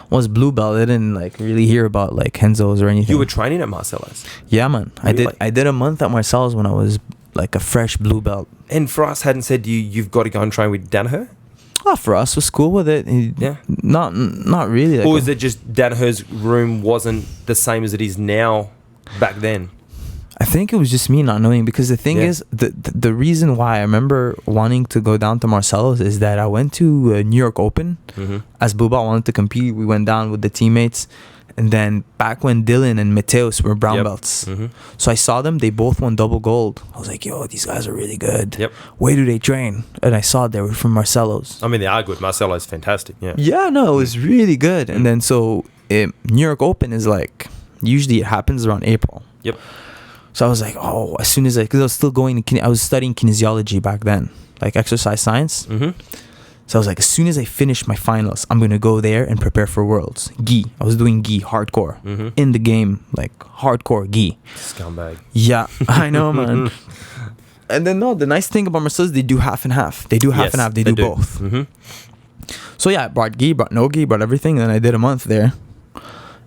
Speaker 1: Was blue belt. I didn't like really hear about like Henzo's or anything.
Speaker 2: You were training at Marcelo's?
Speaker 1: Yeah, man.
Speaker 2: Really?
Speaker 1: I did a month at Marcelo's when I was like a fresh blue belt.
Speaker 2: And for us, hadn't said you've got to go and train with Danaher?
Speaker 1: Oh, for us was cool with it. Not really. Like
Speaker 2: or is it just Danaher's room wasn't the same as it is now back then?
Speaker 1: I think it was just me not knowing, because the thing is, the reason why I remember wanting to go down to Marcelo's is that I went to New York Open as blue belt. I wanted to compete. We went down with the teammates, and then back when Dylan and Mateos were brown belts, so I saw them. They both won double gold. I was like, yo, these guys are really good.
Speaker 2: Yep.
Speaker 1: Where do they train? And I saw they were from Marcelo's.
Speaker 2: I mean, they are good. Marcelo's fantastic. Yeah.
Speaker 1: Yeah, no, it was really good. And then so New York Open is like, usually it happens around April.
Speaker 2: Yep.
Speaker 1: So I was like, oh, as soon as because I was still going to, I was studying kinesiology back then, like exercise science. So I was like, as soon as I finish my finals, I'm going to go there and prepare for Worlds. Gi. I was doing gi hardcore in the game, like hardcore gi.
Speaker 2: Scumbag.
Speaker 1: Yeah, I know, man. And then, the nice thing about Marcellus, they do half and half. They do half and half. They do both. So yeah, I brought gi, brought no gi, brought everything. And then I did a month there.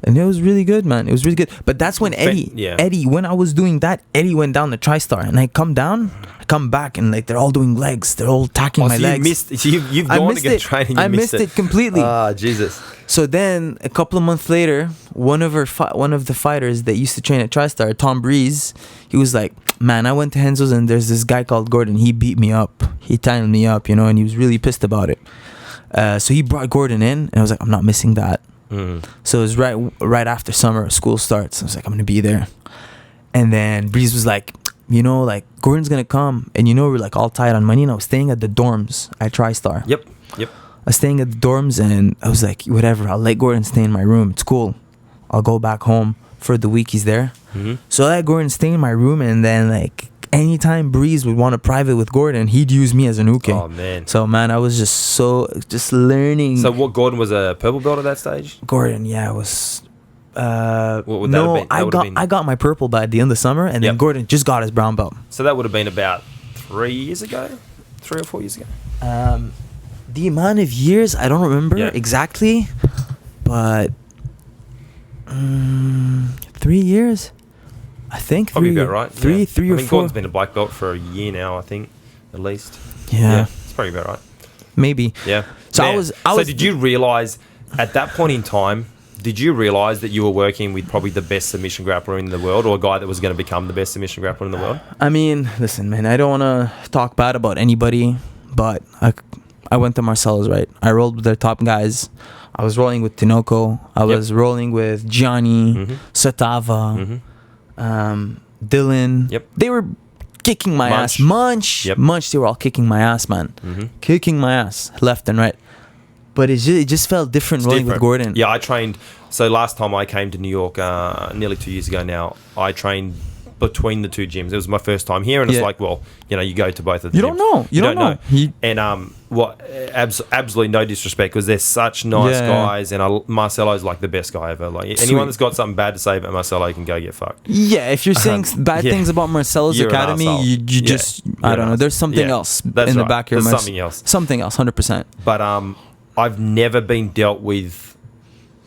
Speaker 1: And it was really good, man. It was really good. But that's when Eddie, when I was doing that, Eddie went down the TriStar. And I come back, and like they're all doing legs. They're all tacking my legs.
Speaker 2: You've gone to get training.
Speaker 1: I missed it completely.
Speaker 2: Ah, Jesus.
Speaker 1: So then, a couple of months later, one of the fighters that used to train at TriStar, Tom Breeze, he was like, man, I went to Henzo's and there's this guy called Gordon. He beat me up. He tied me up, and he was really pissed about it. So he brought Gordon in, and I was like, I'm not missing that. So it was right after summer, school starts. I was like, I'm gonna be there. And then Breeze was like, like Gordon's gonna come, and we're like all tight on money, and I was staying at the dorms at TriStar.
Speaker 2: Yep.
Speaker 1: I was staying at the dorms, and I was like, whatever, I'll let Gordon stay in my room. It's cool. I'll go back home for the week he's there. So I let Gordon stay in my room, and then like anytime Breeze would want a private with Gordon, he'd use me as an uke.
Speaker 2: Oh, man.
Speaker 1: So, man, I was just learning.
Speaker 2: So, what, Gordon was a purple belt at that stage?
Speaker 1: Gordon, yeah, was...
Speaker 2: what would that have been?
Speaker 1: I got my purple belt at the end of the summer, and then Gordon just got his brown belt.
Speaker 2: So, that would have been about 3 years ago? 3 or 4 years ago?
Speaker 1: The amount of years, I don't remember exactly, but 3 years? I think
Speaker 2: probably about right.
Speaker 1: Three or 4.
Speaker 2: Gordon's been a black belt for a year now, I think, at least.
Speaker 1: Yeah.
Speaker 2: It's probably about right.
Speaker 1: Maybe.
Speaker 2: Yeah.
Speaker 1: So
Speaker 2: I was. So did you realize at that point in time? Did you realize that you were working with probably the best submission grappler in the world, or a guy that was going to become the best submission grappler in the world?
Speaker 1: I mean, listen, man. I don't want to talk bad about anybody, but I went to Marcelo's, right? I rolled with their top guys. I was rolling with Tinoco. I was rolling with Gianni, Satava. Dylan. They were kicking my ass. Munch. They were all kicking my ass, man. Kicking my ass left and right. But it just felt different rolling with Gordon.
Speaker 2: Yeah, I trained. So last time I came to New York, nearly 2 years ago now, I trained between the two gyms. It was my first time here, and it's like, well, you go to both of them.
Speaker 1: You don't know. You don't know.
Speaker 2: And absolutely no disrespect, because they're such nice guys, and Marcelo's like the best guy ever. Like anyone that's got something bad to say about Marcelo can go get fucked.
Speaker 1: Yeah, if you're saying bad things about Marcelo's
Speaker 2: You're
Speaker 1: academy, you just I don't know. There's something else in the back of your mind.
Speaker 2: Something else.
Speaker 1: Something else, 100%.
Speaker 2: But I've never been dealt with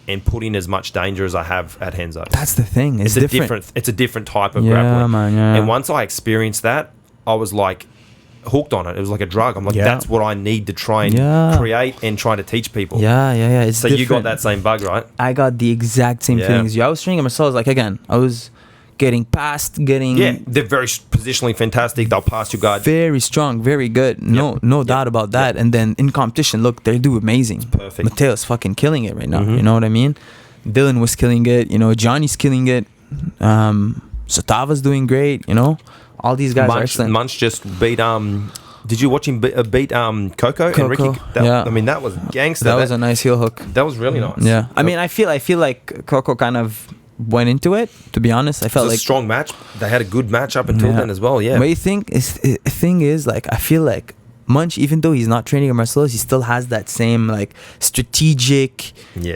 Speaker 2: and put in as much danger as I have at Henzo.
Speaker 1: That's the thing. It's different.
Speaker 2: It's a different type of grappling.
Speaker 1: Man,
Speaker 2: And once I experienced that, I was like hooked on it. It was like a drug. I'm like, that's what I need to try and create and try to teach people.
Speaker 1: Yeah. It's
Speaker 2: so
Speaker 1: different.
Speaker 2: You got that same bug, right?
Speaker 1: I got the exact same feeling as you. I was training myself. Like, again, I was getting past, they're very positionally fantastic. They'll pass your guard. Very strong, very good. No doubt about that. And then in competition, look, they do amazing. It's
Speaker 2: perfect.
Speaker 1: Mateo's fucking killing it right now. You know what I mean? Dylan was killing it. Johnny's killing it. Satava's doing great. All these guys are excellent.
Speaker 2: Munch just beat did you watch him beat Coco and Ricky? I mean, that was gangster.
Speaker 1: That was a nice heel hook.
Speaker 2: That was really nice.
Speaker 1: Yeah. I mean, I feel like Coco kind of went into it, to be honest. I felt like
Speaker 2: a strong match. They had a good match up until then as well. Yeah.
Speaker 1: What you think is the thing is, like, I feel like Munch, even though he's not training at Marcelo's, he still has that same like strategic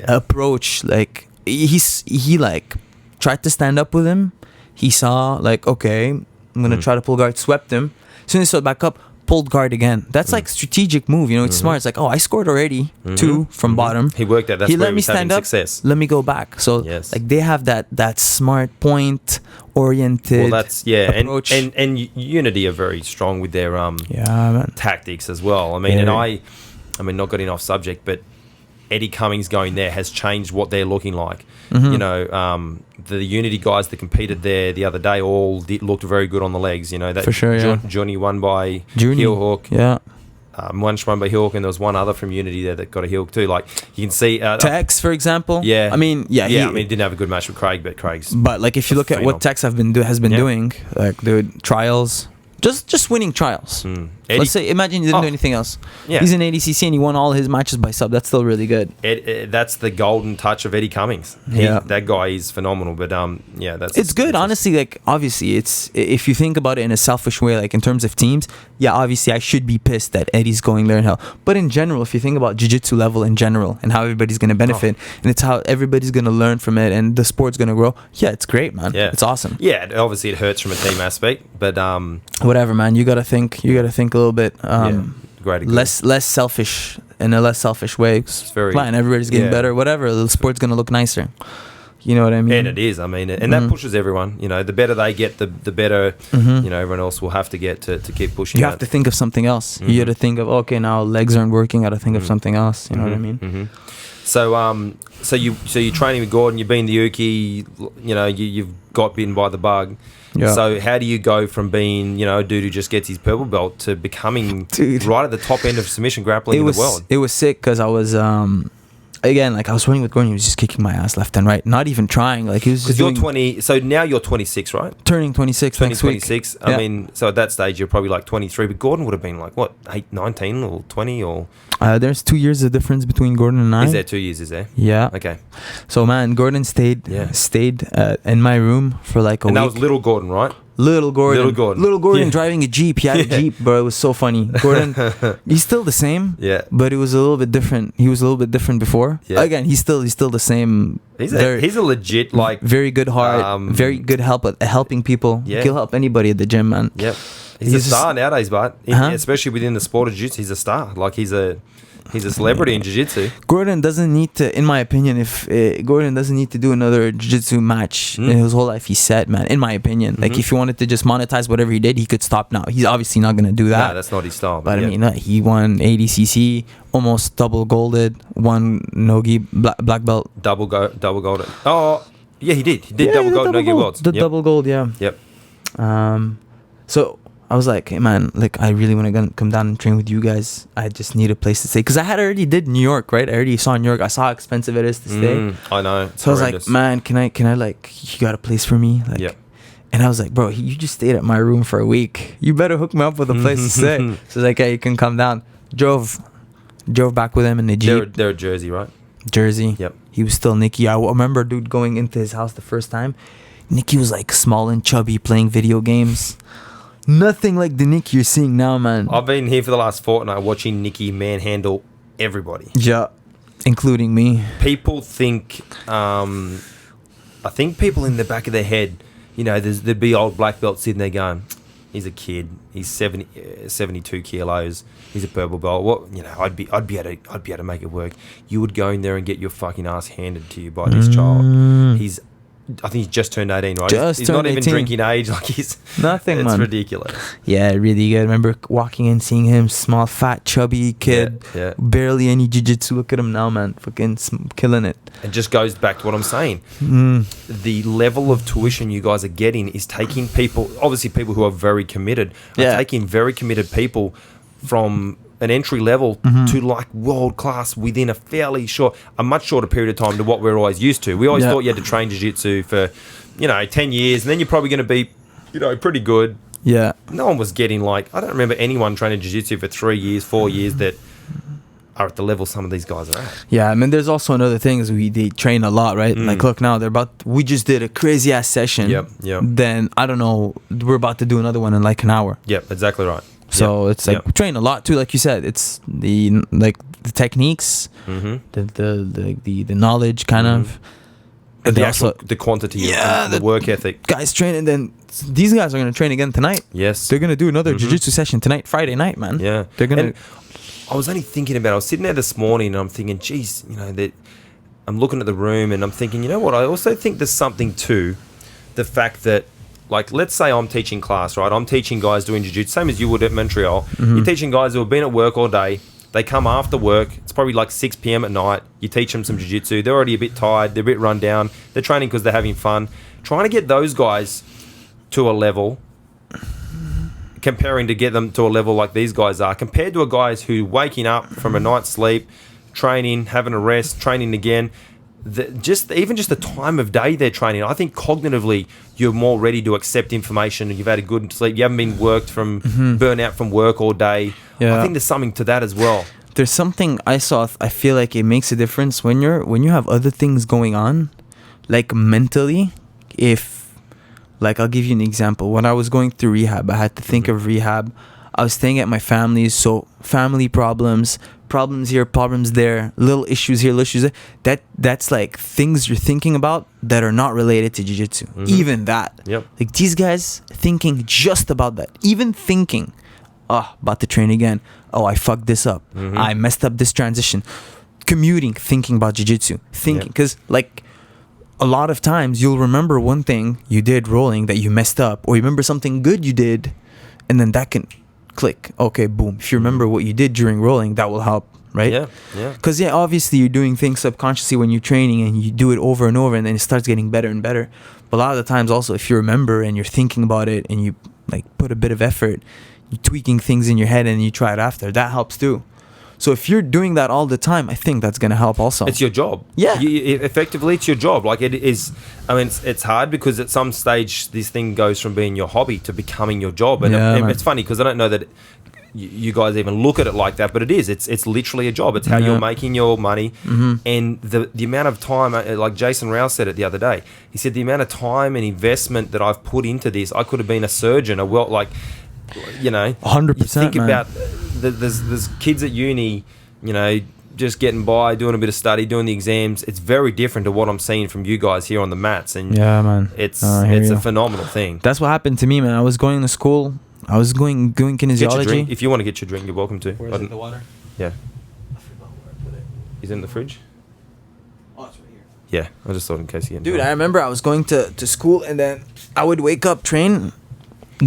Speaker 1: approach. Like he like tried to stand up with him. He saw like, okay, I'm gonna try to pull guard, swept him. As soon as he stood back up, pulled guard again. That's like strategic move. It's smart. It's like, I scored already 2 from bottom.
Speaker 2: He worked at that.
Speaker 1: He let me stand up.
Speaker 2: Success.
Speaker 1: Let me go back. So like they have that smart point oriented.
Speaker 2: Well, that's approach. And Unity are very strong with their tactics as well. I mean, and I mean, not getting off subject, but Eddie Cummings going there has changed what they're looking like. The Unity guys that competed there the other day all looked very good on the legs. That
Speaker 1: for sure.
Speaker 2: Johnny won by heel hook.
Speaker 1: Yeah.
Speaker 2: Munch won by heel hook, and there was one other from Unity there that got a heel hook too. Like you can see,
Speaker 1: Tex, for example.
Speaker 2: Yeah.
Speaker 1: I mean,
Speaker 2: I mean, he didn't have a good match with Craig, but Craig's.
Speaker 1: But like, if you look at what Tex has been doing, like dude, trials. Just winning trials. Let's say, imagine he didn't do anything else. Yeah. He's in ADCC and he won all his matches by sub. That's still really good.
Speaker 2: That's the golden touch of Eddie Cummings. That guy is phenomenal. But that's
Speaker 1: it's good. Honestly, like obviously, it's if you think about it in a selfish way, like in terms of teams, obviously I should be pissed that Eddie's going there in hell. But in general, if you think about jiu-jitsu level in general and how everybody's going to benefit, and it's how everybody's going to learn from it, and the sport's going to grow. Yeah, it's great, man. Yeah, it's awesome.
Speaker 2: Yeah, obviously it hurts from a team aspect, but
Speaker 1: whatever, man. You gotta think a little bit
Speaker 2: great,
Speaker 1: less selfish in a less selfish way.
Speaker 2: It's very
Speaker 1: fine. Everybody's getting better. Whatever. The sport's gonna look nicer. You know what I mean?
Speaker 2: And it is. I mean, and that pushes everyone. The better they get, the better everyone else will have to get to keep pushing.
Speaker 1: You have to think of something else. You got to think of now legs aren't working. Got to think of something else. You know what I mean?
Speaker 2: So you're training with Gordon. You've been the Uki. You've got bitten by the bug. Yeah. So how do you go from being, a dude who just gets his purple belt to becoming right at the top end of submission grappling in the world?
Speaker 1: It was sick because I was, again, like I was running with Gordon. He was just kicking my ass left and right, not even trying. Like he was just
Speaker 2: you're 20. So now you're 26, right?
Speaker 1: Turning 26 next week.
Speaker 2: 26. I mean, so at that stage you're probably like 23. But Gordon would have been like what, 19 or 20 or?
Speaker 1: There's 2 years of difference between Gordon and I.
Speaker 2: Is there 2 years? Is there?
Speaker 1: Yeah.
Speaker 2: Okay.
Speaker 1: So man, Gordon stayed in my room for like a week.
Speaker 2: And that was little Gordon, right?
Speaker 1: Little Gordon driving a Jeep. He had a Jeep, bro. It was so funny. Gordon, he's still the same.
Speaker 2: Yeah.
Speaker 1: But it was a little bit different. He was a little bit different before. Yeah. Again, he's still the same.
Speaker 2: He's a legit
Speaker 1: very good heart. Very good help at helping people. Yeah. He'll help anybody at the gym, man.
Speaker 2: Yep. He's a star nowadays, but especially within the sport of jiu-jitsu, he's a star. Like he's a celebrity in jiu-jitsu.
Speaker 1: Gordon doesn't need to, in my opinion, Gordon doesn't need to do another jiu-jitsu match in his whole life. He's set, man. In my opinion, like if he wanted to just monetize whatever he did, he could stop now. He's obviously not gonna do that.
Speaker 2: Nah, that's not his style.
Speaker 1: But I mean, he won ADCC, almost double golded, won Nogi black belt,
Speaker 2: double golded. Oh, yeah, he did. He did double gold, Nogi worlds.
Speaker 1: The double gold, yeah.
Speaker 2: Yep.
Speaker 1: So I was like, hey man, like I really want to come down and train with you guys. I just need a place to stay because I had already did New York, right? I already saw New York. I saw how expensive it is to stay.
Speaker 2: I know.
Speaker 1: So I was like, man, can I like, you got a place for me? Like,
Speaker 2: yep.
Speaker 1: And I was like, bro, you just stayed at my room for a week. You better hook me up with a place to stay. So I was like, hey, you can come down. Drove back with him in the Jeep.
Speaker 2: They're Jersey, right?
Speaker 1: Jersey.
Speaker 2: Yep.
Speaker 1: He was still Nicky. I remember dude going into his house the first time. Nicky was like small and chubby playing video games. Nothing like the Nicky you're seeing now, man.
Speaker 2: I've been here for the last fortnight watching Nicky manhandle everybody.
Speaker 1: Yeah, including me.
Speaker 2: People think, I think people in the back of their head, you know, there'd be old black belts sitting there going, he's a kid. He's 72 kilos. He's a purple belt. What, you know, I'd be able to make it work. You would go in there and get your fucking ass handed to you by this child. I think he's just turned 18, right? He's not even
Speaker 1: 18.
Speaker 2: Drinking age. Like he's
Speaker 1: nothing,
Speaker 2: it's
Speaker 1: man.
Speaker 2: ridiculous.
Speaker 1: Yeah, really good. I remember walking in, seeing him, small, fat, chubby kid,
Speaker 2: Yeah.
Speaker 1: barely any jiu-jitsu. Look at him now, man. Fucking killing it.
Speaker 2: It just goes back to what I'm saying. The level of tuition you guys are getting is taking people, obviously people who are very committed, taking very committed people from an entry level to like world class within a much shorter period of time to what we're always used to. We always thought you had to train jiu-jitsu for, 10 years and then you're probably going to be, pretty good.
Speaker 1: Yeah.
Speaker 2: No one was getting like, I don't remember anyone training jiu-jitsu for 3 years, 4 years that are at the level some of these guys are at.
Speaker 1: Yeah, I mean, there's also another thing is they train a lot, right? Like, look, now we just did a crazy ass session.
Speaker 2: Yep.
Speaker 1: Then, I don't know, we're about to do another one in like an hour.
Speaker 2: Yep, exactly right.
Speaker 1: So it's like we train a lot too, like you said. It's the techniques, the knowledge, kind of,
Speaker 2: and the quantity, the work ethic.
Speaker 1: Guys train, and then these guys are gonna train again tonight.
Speaker 2: Yes,
Speaker 1: they're gonna do another jiu-jitsu session tonight, Friday night, man.
Speaker 2: Yeah,
Speaker 1: they're gonna.
Speaker 2: And I was only thinking about. I was sitting there this morning, and I'm thinking, geez, that I'm looking at the room, and I'm thinking, you know what? I also think there's something to the fact that. Like, let's say I'm teaching class, right? I'm teaching guys doing jiu-jitsu, same as you would at Montreal. You're teaching guys who have been at work all day. They come after work. It's probably like 6 p.m. at night. You teach them some jiu-jitsu. They're already a bit tired. They're a bit run down. They're training because they're having fun. Trying to get those guys to a level, comparing to get them to a level like these guys are, compared to a guys who waking up from a night's sleep, training, having a rest, training again. Even just the time of day they're training, I think cognitively you're more ready to accept information and you've had a good sleep. You haven't been burnt out from work all day. Yeah. I think there's something to that as well. There's
Speaker 1: something I saw. I feel like it makes a difference when you have other things going on, like mentally. Like I'll give you an example. When I was going through rehab, I had to think of rehab. I was staying at my family's, so family problems here, problems there, little issues here, little issues there. That's like things you're thinking about that are not related to jiu-jitsu. Even that.
Speaker 2: Yep.
Speaker 1: Like these guys thinking just about that. Even thinking, about to train again. I fucked this up. I messed up this transition. Commuting, thinking about jiu-jitsu. Thinking, because like a lot of times you'll remember one thing you did rolling that you messed up, or you remember something good you did, and then that can click. Okay, boom. If you remember what you did during rolling, that will help, right?
Speaker 2: Yeah.
Speaker 1: Because obviously you're doing things subconsciously when you're training, and you do it over and over, and then it starts getting better and better. But a lot of the times also, if you remember and you're thinking about it, and you like put a bit of effort, you're tweaking things in your head, and you try it after, that helps too. So if you're doing that all the time, I think that's going to help also.
Speaker 2: It's your job.
Speaker 1: Yeah.
Speaker 2: Effectively, it's your job. Like it is, I mean, it's hard because at some stage this thing goes from being your hobby to becoming your job. And it's funny because I don't know that you guys even look at it like that, but it is. It's literally a job. It's how you're making your money. And the amount of time, like Jason Rouse said it the other day, he said the amount of time and investment that I've put into this, I could have been a surgeon,
Speaker 1: 100%.
Speaker 2: You think about there's kids at uni, just getting by, doing a bit of study, doing the exams. It's very different to what I'm seeing from you guys here on the mats. And
Speaker 1: yeah, man,
Speaker 2: it's a phenomenal thing.
Speaker 1: That's what happened to me, man. I was going to school. I was going kinesiology.
Speaker 2: If you want to get your drink, you're welcome to.
Speaker 1: Where's the water?
Speaker 2: Yeah.
Speaker 1: I forgot where I put it.
Speaker 2: Is it in the fridge?
Speaker 1: Oh, it's right here.
Speaker 2: Yeah, I just thought in case you get.
Speaker 1: Dude, I remember I was going to school, and then I would wake up, train,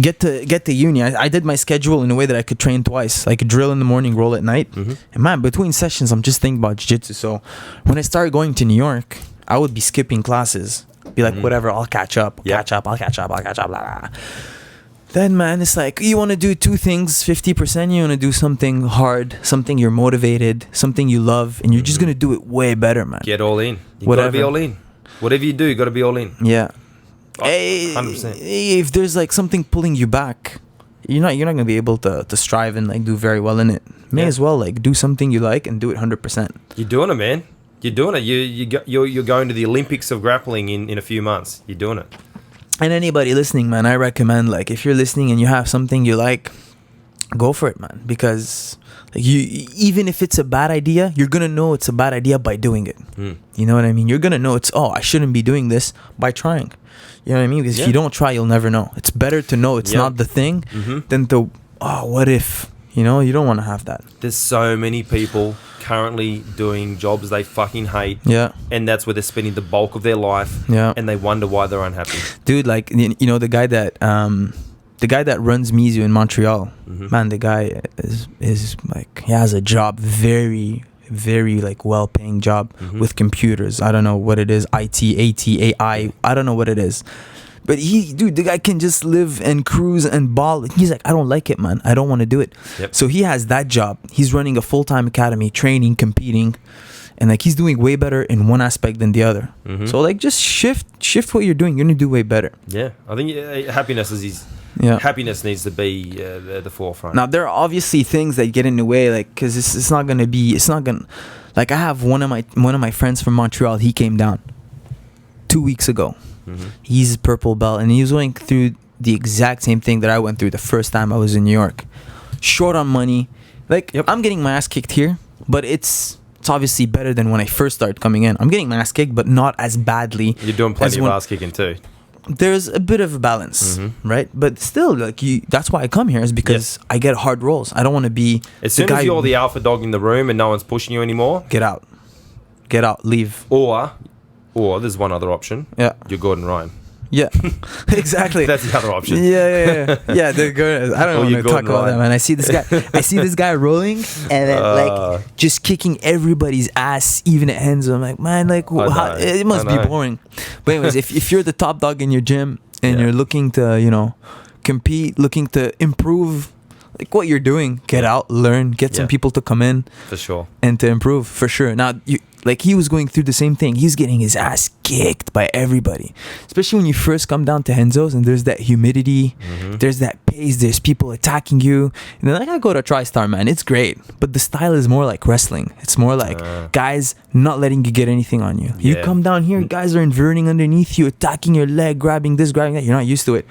Speaker 1: get to uni. I did my schedule in a way that I could train twice. I could drill in the morning, roll at night. And man, between sessions, I'm just thinking about jiu-jitsu. So when I started going to New York, I would be skipping classes. Be like, whatever, I'll catch up. I'll catch up, blah, blah. Then, man, it's like, you want to do two things, 50%. You want to do something hard, something you're motivated, something you love, and you're just going to do it way better, man.
Speaker 2: Get all in. You got to be all in. Whatever you do, you got to be all in.
Speaker 1: Yeah.
Speaker 2: 100%.
Speaker 1: If there's like something pulling you back, you're not gonna be able to strive and like do very well in it. May as well like do something you like and do it 100%.
Speaker 2: You're doing it, man. You're doing it. You're going to the Olympics of grappling in a few months. You're doing it.
Speaker 1: And anybody listening, man, I recommend, like, if you're listening and you have something you like, go for it, man. Because like, you, even if it's a bad idea, you're gonna know it's a bad idea by doing it. You know what I mean? You're gonna know I shouldn't be doing this by trying. You know what I mean? Because if you don't try, you'll never know. It's better to know it's not the thing than to, what if? You know, you don't want to have that.
Speaker 2: There's so many people currently doing jobs they fucking hate.
Speaker 1: Yeah.
Speaker 2: And that's where they're spending the bulk of their life.
Speaker 1: Yeah.
Speaker 2: And they wonder why they're unhappy.
Speaker 1: Dude, like, you know, the guy that runs Mizu in Montreal, man, the guy is like, he has a job, very, very like well-paying job with computers. I don't know what it is, IT, AT, AI. I don't know what it is. But the guy can just live and cruise and ball. He's like, I don't like it, man. I don't want to do it.
Speaker 2: Yep.
Speaker 1: So he has that job. He's running a full-time academy, training, competing. And like, he's doing way better in one aspect than the other. So like, just shift what you're doing. You're going to do way better.
Speaker 2: Yeah. I think happiness is happiness needs to be the forefront.
Speaker 1: Now, there are obviously things that get in the way, like, because it's not going to, like, I have one of my friends from Montreal. He came down 2 weeks ago. He's a purple belt, and he was going through the exact same thing that I went through the first time I was in New York. Short on money. Like, I'm getting my ass kicked here, but it's obviously better than when I first started coming in. I'm getting my ass kicked, but not as badly.
Speaker 2: You're doing plenty of ass kicking too.
Speaker 1: There's a bit of a balance, right? But still, like, that's why I come here, is because I get hard rolls. I don't want to be
Speaker 2: as soon as you're the alpha dog in the room and no one's pushing you anymore.
Speaker 1: Get out, leave.
Speaker 2: Or there's one other option. Yeah. You're Gordon Ryan.
Speaker 1: Yeah, exactly.
Speaker 2: That's the other option.
Speaker 1: Yeah, they're good. I don't want to talk about that, man. I see this guy rolling and then like just kicking everybody's ass, even at Henzo. I'm like, man, like, it must be boring. But anyways, if you're the top dog in your gym and you're looking to, you know, compete, looking to improve, like what you're doing, get out, learn, get some people to come in
Speaker 2: for sure, and
Speaker 1: to improve for sure. Now, like, he was going through the same thing. He's getting his ass kicked by everybody, especially when you first come down to Henzo's and there's that humidity, there's that pace, there's people attacking you. And then, like, I go to TriStar, man, it's great, but the style is more like wrestling. It's more like guys not letting you get anything on you. You come down here, guys are inverting underneath you, attacking your leg, grabbing this, grabbing that. You're not used to it.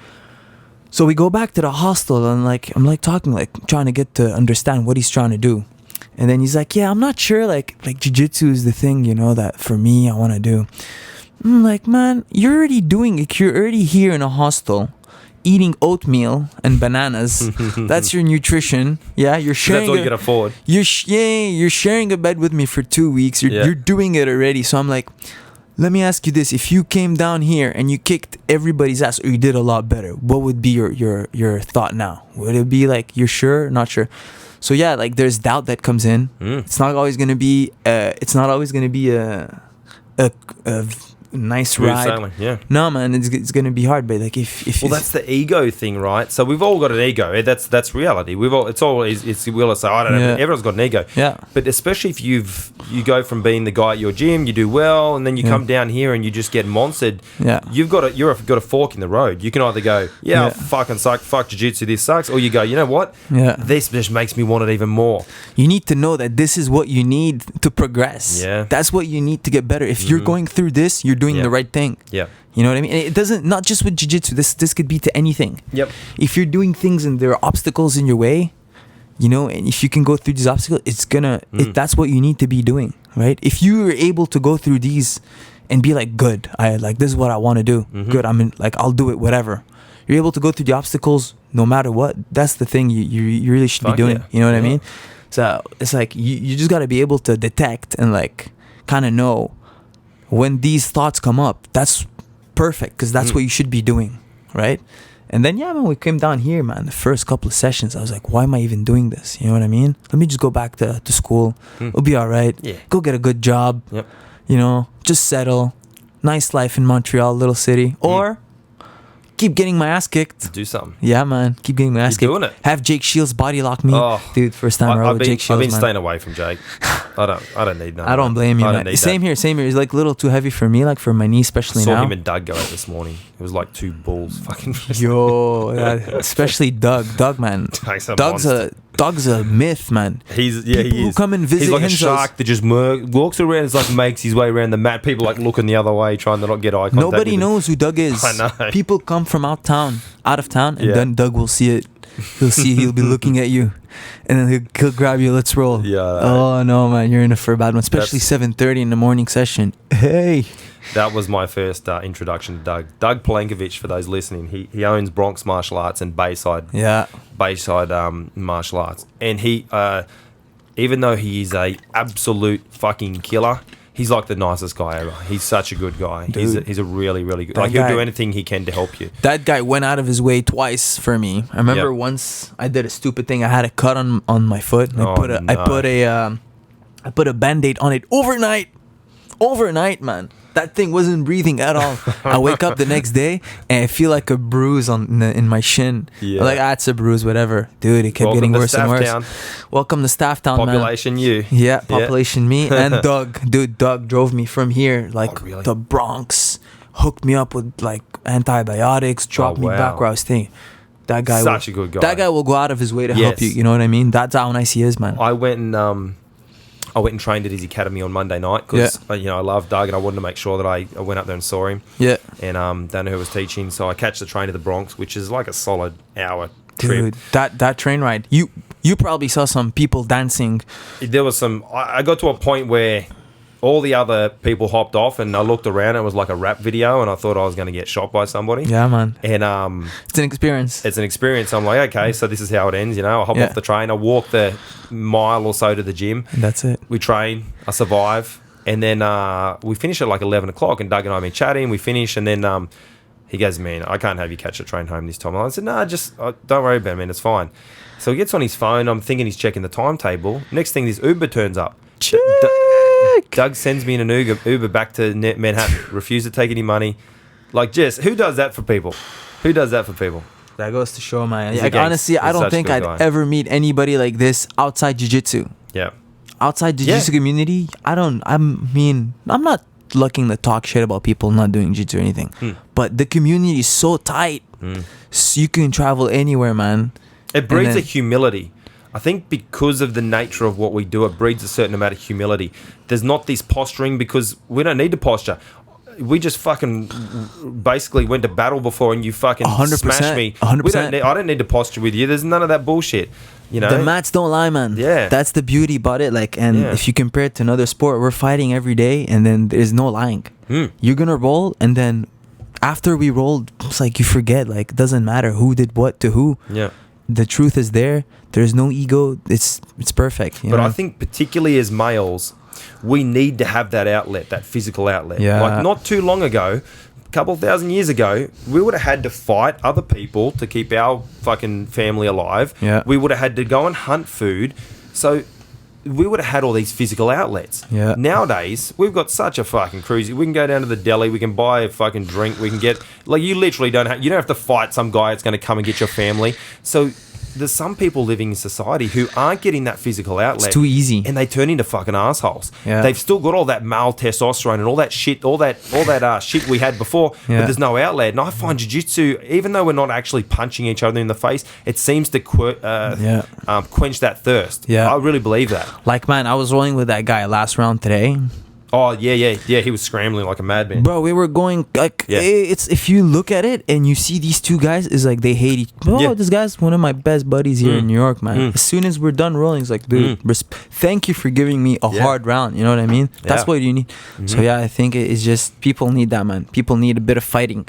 Speaker 1: So we go back to the hostel and like, I'm like talking, like trying to get to understand what he's trying to do. And then he's like, yeah, I'm not sure, like jiu-jitsu is the thing, you know, that for me, I want to do. I'm like, man, you're already doing it. You're already here in a hostel eating oatmeal and bananas. That's your nutrition. Yeah, you're sharing.
Speaker 2: That's all you can afford.
Speaker 1: You're sharing a bed with me for 2 weeks. You're doing it already. So I'm like, let me ask you this. If you came down here and you kicked everybody's ass, or you did a lot better, what would be your thought now? Would it be like, you're sure? Not sure? So yeah, like, there's doubt that comes in. It's not always gonna be. It's not always gonna be a nice ride.
Speaker 2: Sailing,
Speaker 1: No, man, it's gonna be hard. But like, if
Speaker 2: that's the ego thing, right? So we've all got an ego. That's reality. We've all. It's we'll say, I don't know. Everyone's got an ego.
Speaker 1: Yeah.
Speaker 2: But especially if you go from being the guy at your gym, you do well, and then you come down here and you just get monstered.
Speaker 1: Yeah.
Speaker 2: You've got a fork in the road. You can either go, I fucking suck, fuck jiu-jitsu, this sucks, or you go, you know what?
Speaker 1: Yeah.
Speaker 2: This just makes me want it even more.
Speaker 1: You need to know that this is what you need to progress.
Speaker 2: Yeah.
Speaker 1: That's what you need to get better. If you're going through this, you're doing the right thing.
Speaker 2: Yeah.
Speaker 1: You know what I mean? And it doesn't, not just with jiu-jitsu, this could be to anything.
Speaker 2: Yep.
Speaker 1: If you're doing things and there are obstacles in your way, you know, and if you can go through these obstacles, it's gonna, that's what you need to be doing, right? If you are able to go through these and be like, good, this is what I want to do. Good, I'll do it, whatever. You're able to go through the obstacles no matter what. That's the thing you really should be doing. Yeah. You know what I mean? So it's like, you just got to be able to detect and like kind of know when these thoughts come up. That's perfect, because that's what you should be doing, right? And then man, we came down here, man, the first couple of sessions, I was like, why am I even doing this? You know what I mean? Let me just go back to school. It'll be all right. Yeah. Go get a good job. Yep. You know, just settle. Nice life in Montreal, little city. Or keep getting my ass kicked.
Speaker 2: Do something.
Speaker 1: Yeah, man. Keep getting my ass kicked.
Speaker 2: Doing it.
Speaker 1: Have Jake Shields body lock me.
Speaker 2: Oh,
Speaker 1: dude, first time I rode with Jake Shields,
Speaker 2: I've been staying away from Jake. I don't need none.
Speaker 1: I don't blame you, man. Same here. He's like a little too heavy for me, like for my knee, especially now.
Speaker 2: I saw him and Doug go out this morning. It was like two bulls fucking.
Speaker 1: Yo, especially Doug. Doug, man. Doug's a myth, man.
Speaker 2: People
Speaker 1: he who come and visit
Speaker 2: he's like a
Speaker 1: Henzo's,
Speaker 2: shark that just walks around. It's like makes his way around the mat. People like looking the other way, trying to not get eye contact.
Speaker 1: Nobody knows who Doug is.
Speaker 2: I know.
Speaker 1: People come from out of town, and then Doug will see it. He'll be looking at you, and then he'll grab you. Let's roll.
Speaker 2: Yeah.
Speaker 1: Oh no, man, you're in for a bad one. Especially 7:30 in the morning session. Hey.
Speaker 2: That was my first introduction to Doug. Doug Polenkovich, for those listening, he owns Bronx Martial Arts and Bayside Martial Arts. And he, even though he is a absolute fucking killer, he's like the nicest guy ever. He's such a good guy.
Speaker 1: Dude,
Speaker 2: he's a really, really good. Like, he'll do anything he can to help you.
Speaker 1: That guy went out of his way twice for me. I remember once I did a stupid thing. I had a cut on my foot. And I put a Band-Aid on it overnight, man. That thing wasn't breathing at all. I wake up the next day and I feel like a bruise in my shin. Yeah. Like, it's a bruise, whatever. Dude, it kept getting worse and worse. Town. Welcome to Staff Town,
Speaker 2: Population
Speaker 1: man.
Speaker 2: you.
Speaker 1: Yeah, population me and Doug. Dude, Doug drove me from here, like the Bronx, hooked me up with like antibiotics, dropped me back where I was staying. That guy,
Speaker 2: such a good guy.
Speaker 1: That guy will go out of his way to help you. You know what I mean? That's how nice he is, man.
Speaker 2: I went and trained at his academy on Monday night because I love Doug and I wanted to make sure that I went up there and saw him. Yeah. And don't know who was teaching, so I catch the train to the Bronx, which is like a solid hour trip.
Speaker 1: Dude, that train ride, you probably saw some people dancing.
Speaker 2: There was some. I got to a point where all the other people hopped off and I looked around. It was like a rap video and I thought I was going to get shot by somebody.
Speaker 1: Yeah, man.
Speaker 2: And
Speaker 1: it's an experience.
Speaker 2: I'm like, okay, so this is how it ends. I hop off the train. I walk the mile or so to the gym.
Speaker 1: And that's it.
Speaker 2: We train. I survive. And then we finish at like 11 o'clock and Doug and I have been chatting. We finish and then he goes, man, I can't have you catch a train home this time. I said, no, just don't worry about it, man. It's fine. So he gets on his phone. I'm thinking he's checking the timetable. Next thing, this Uber turns up. Doug sends me in an Uber back to Manhattan. Refuse to take any money. Like, Jess, who does that for people?
Speaker 1: That goes to show, man. Like, honestly, I don't think I'd ever meet anybody like this outside jiu-jitsu.
Speaker 2: Yeah.
Speaker 1: Outside jiu-jitsu community, I'm not looking to talk shit about people not doing jiu-jitsu or anything. But the community is so tight. So you can travel anywhere, man.
Speaker 2: It breeds a humility. I think because of the nature of what we do, it breeds a certain amount of humility. There's not this posturing because we don't need to posture. We just fucking basically went to battle before and you fucking
Speaker 1: 100%,
Speaker 2: smashed me.
Speaker 1: 100%.
Speaker 2: I don't need to posture with you. There's none of that bullshit.
Speaker 1: The mats don't lie, man.
Speaker 2: Yeah.
Speaker 1: That's the beauty about it. Like, and if you compare it to another sport, we're fighting every day and then there's no lying. You're going to roll and then after we rolled, it's like you forget. Like, it doesn't matter who did what to who.
Speaker 2: Yeah.
Speaker 1: The truth is there. There's no ego. It's perfect.
Speaker 2: But I think particularly as males, we need to have that outlet, that physical outlet.
Speaker 1: Yeah.
Speaker 2: Like not too long ago, a couple of thousand years ago, we would have had to fight other people to keep our fucking family alive.
Speaker 1: Yeah.
Speaker 2: We would have had to go and hunt food. So we would have had all these physical outlets.
Speaker 1: Yeah.
Speaker 2: Nowadays, we've got such a fucking cruise. We can go down to the deli. We can buy a fucking drink. We can get... Like, you literally don't have to fight some guy that's going to come and get your family. So... There's some people living in society who aren't getting that physical outlet.
Speaker 1: It's too easy.
Speaker 2: And they turn into fucking assholes.
Speaker 1: Yeah.
Speaker 2: They've still got all that male testosterone and all that shit, all that shit we had before, but there's no outlet. And I find jiu-jitsu, even though we're not actually punching each other in the face, it seems to quench that thirst.
Speaker 1: Yeah.
Speaker 2: I really believe that.
Speaker 1: Like, man, I was rolling with that guy last round today.
Speaker 2: Oh, yeah. He was scrambling like a madman.
Speaker 1: Bro, we were going, like, it's if you look at it and you see these two guys, it's like they hate each other. Oh, this guy's one of my best buddies here in New York, man. As soon as we're done rolling, it's like, dude, thank you for giving me a hard round. You know what I mean? That's what you need. So, I think it's just, people need that, man. People need a bit of fighting.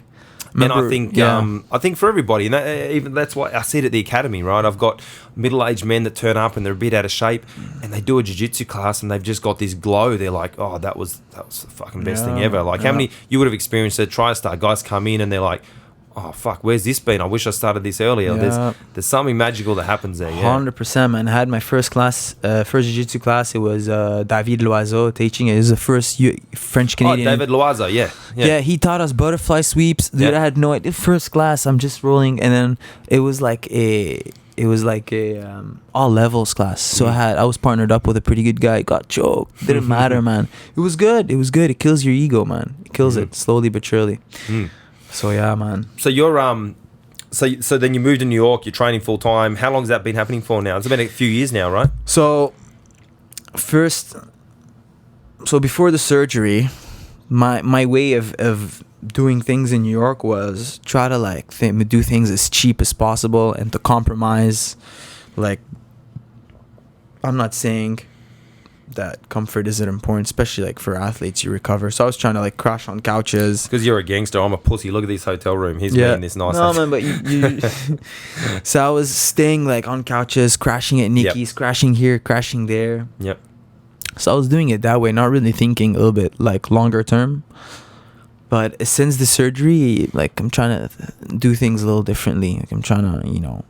Speaker 2: Remember, and I think for everybody, and that's why I see it at the academy, right? I've got middle-aged men that turn up and they're a bit out of shape, and they do a jiu-jitsu class and they've just got this glow. They're like, oh, that was the fucking best thing ever. Like, how many you would have experienced at TriStar? Guys come in and they're like, oh fuck, where's this been? I wish I started this earlier. There's something magical that happens there.
Speaker 1: 100%, man. I had my first jiu-jitsu class. It was David Loiseau teaching it. It was the first French Canadian.
Speaker 2: Oh, David Loiseau, yeah.
Speaker 1: He taught us butterfly sweeps. Dude, I had no idea. First class, I'm just rolling, and then it was like a all levels class. So I was partnered up with a pretty good guy. Got choked. Didn't matter, man. It was good. It kills your ego, man. It kills it slowly but surely. So yeah, man.
Speaker 2: So you're So then you moved to New York. You're training full time. How long has that been happening for now? It's been a few years now, right?
Speaker 1: So before the surgery, my way of doing things in New York was try to like do things as cheap as possible and to compromise. Like, I'm not saying that comfort isn't important, especially like for athletes, you recover. So I was trying to like crash on couches.
Speaker 2: Because you're a gangster, I'm a pussy. Look at this hotel room. He's being this nice.
Speaker 1: No, man, but you so I was staying like on couches, crashing at Nikki's, crashing here, crashing there.
Speaker 2: Yep.
Speaker 1: So I was doing it that way, not really thinking a little bit like longer term. But since the surgery, like I'm trying to do things a little differently. Like I'm trying to,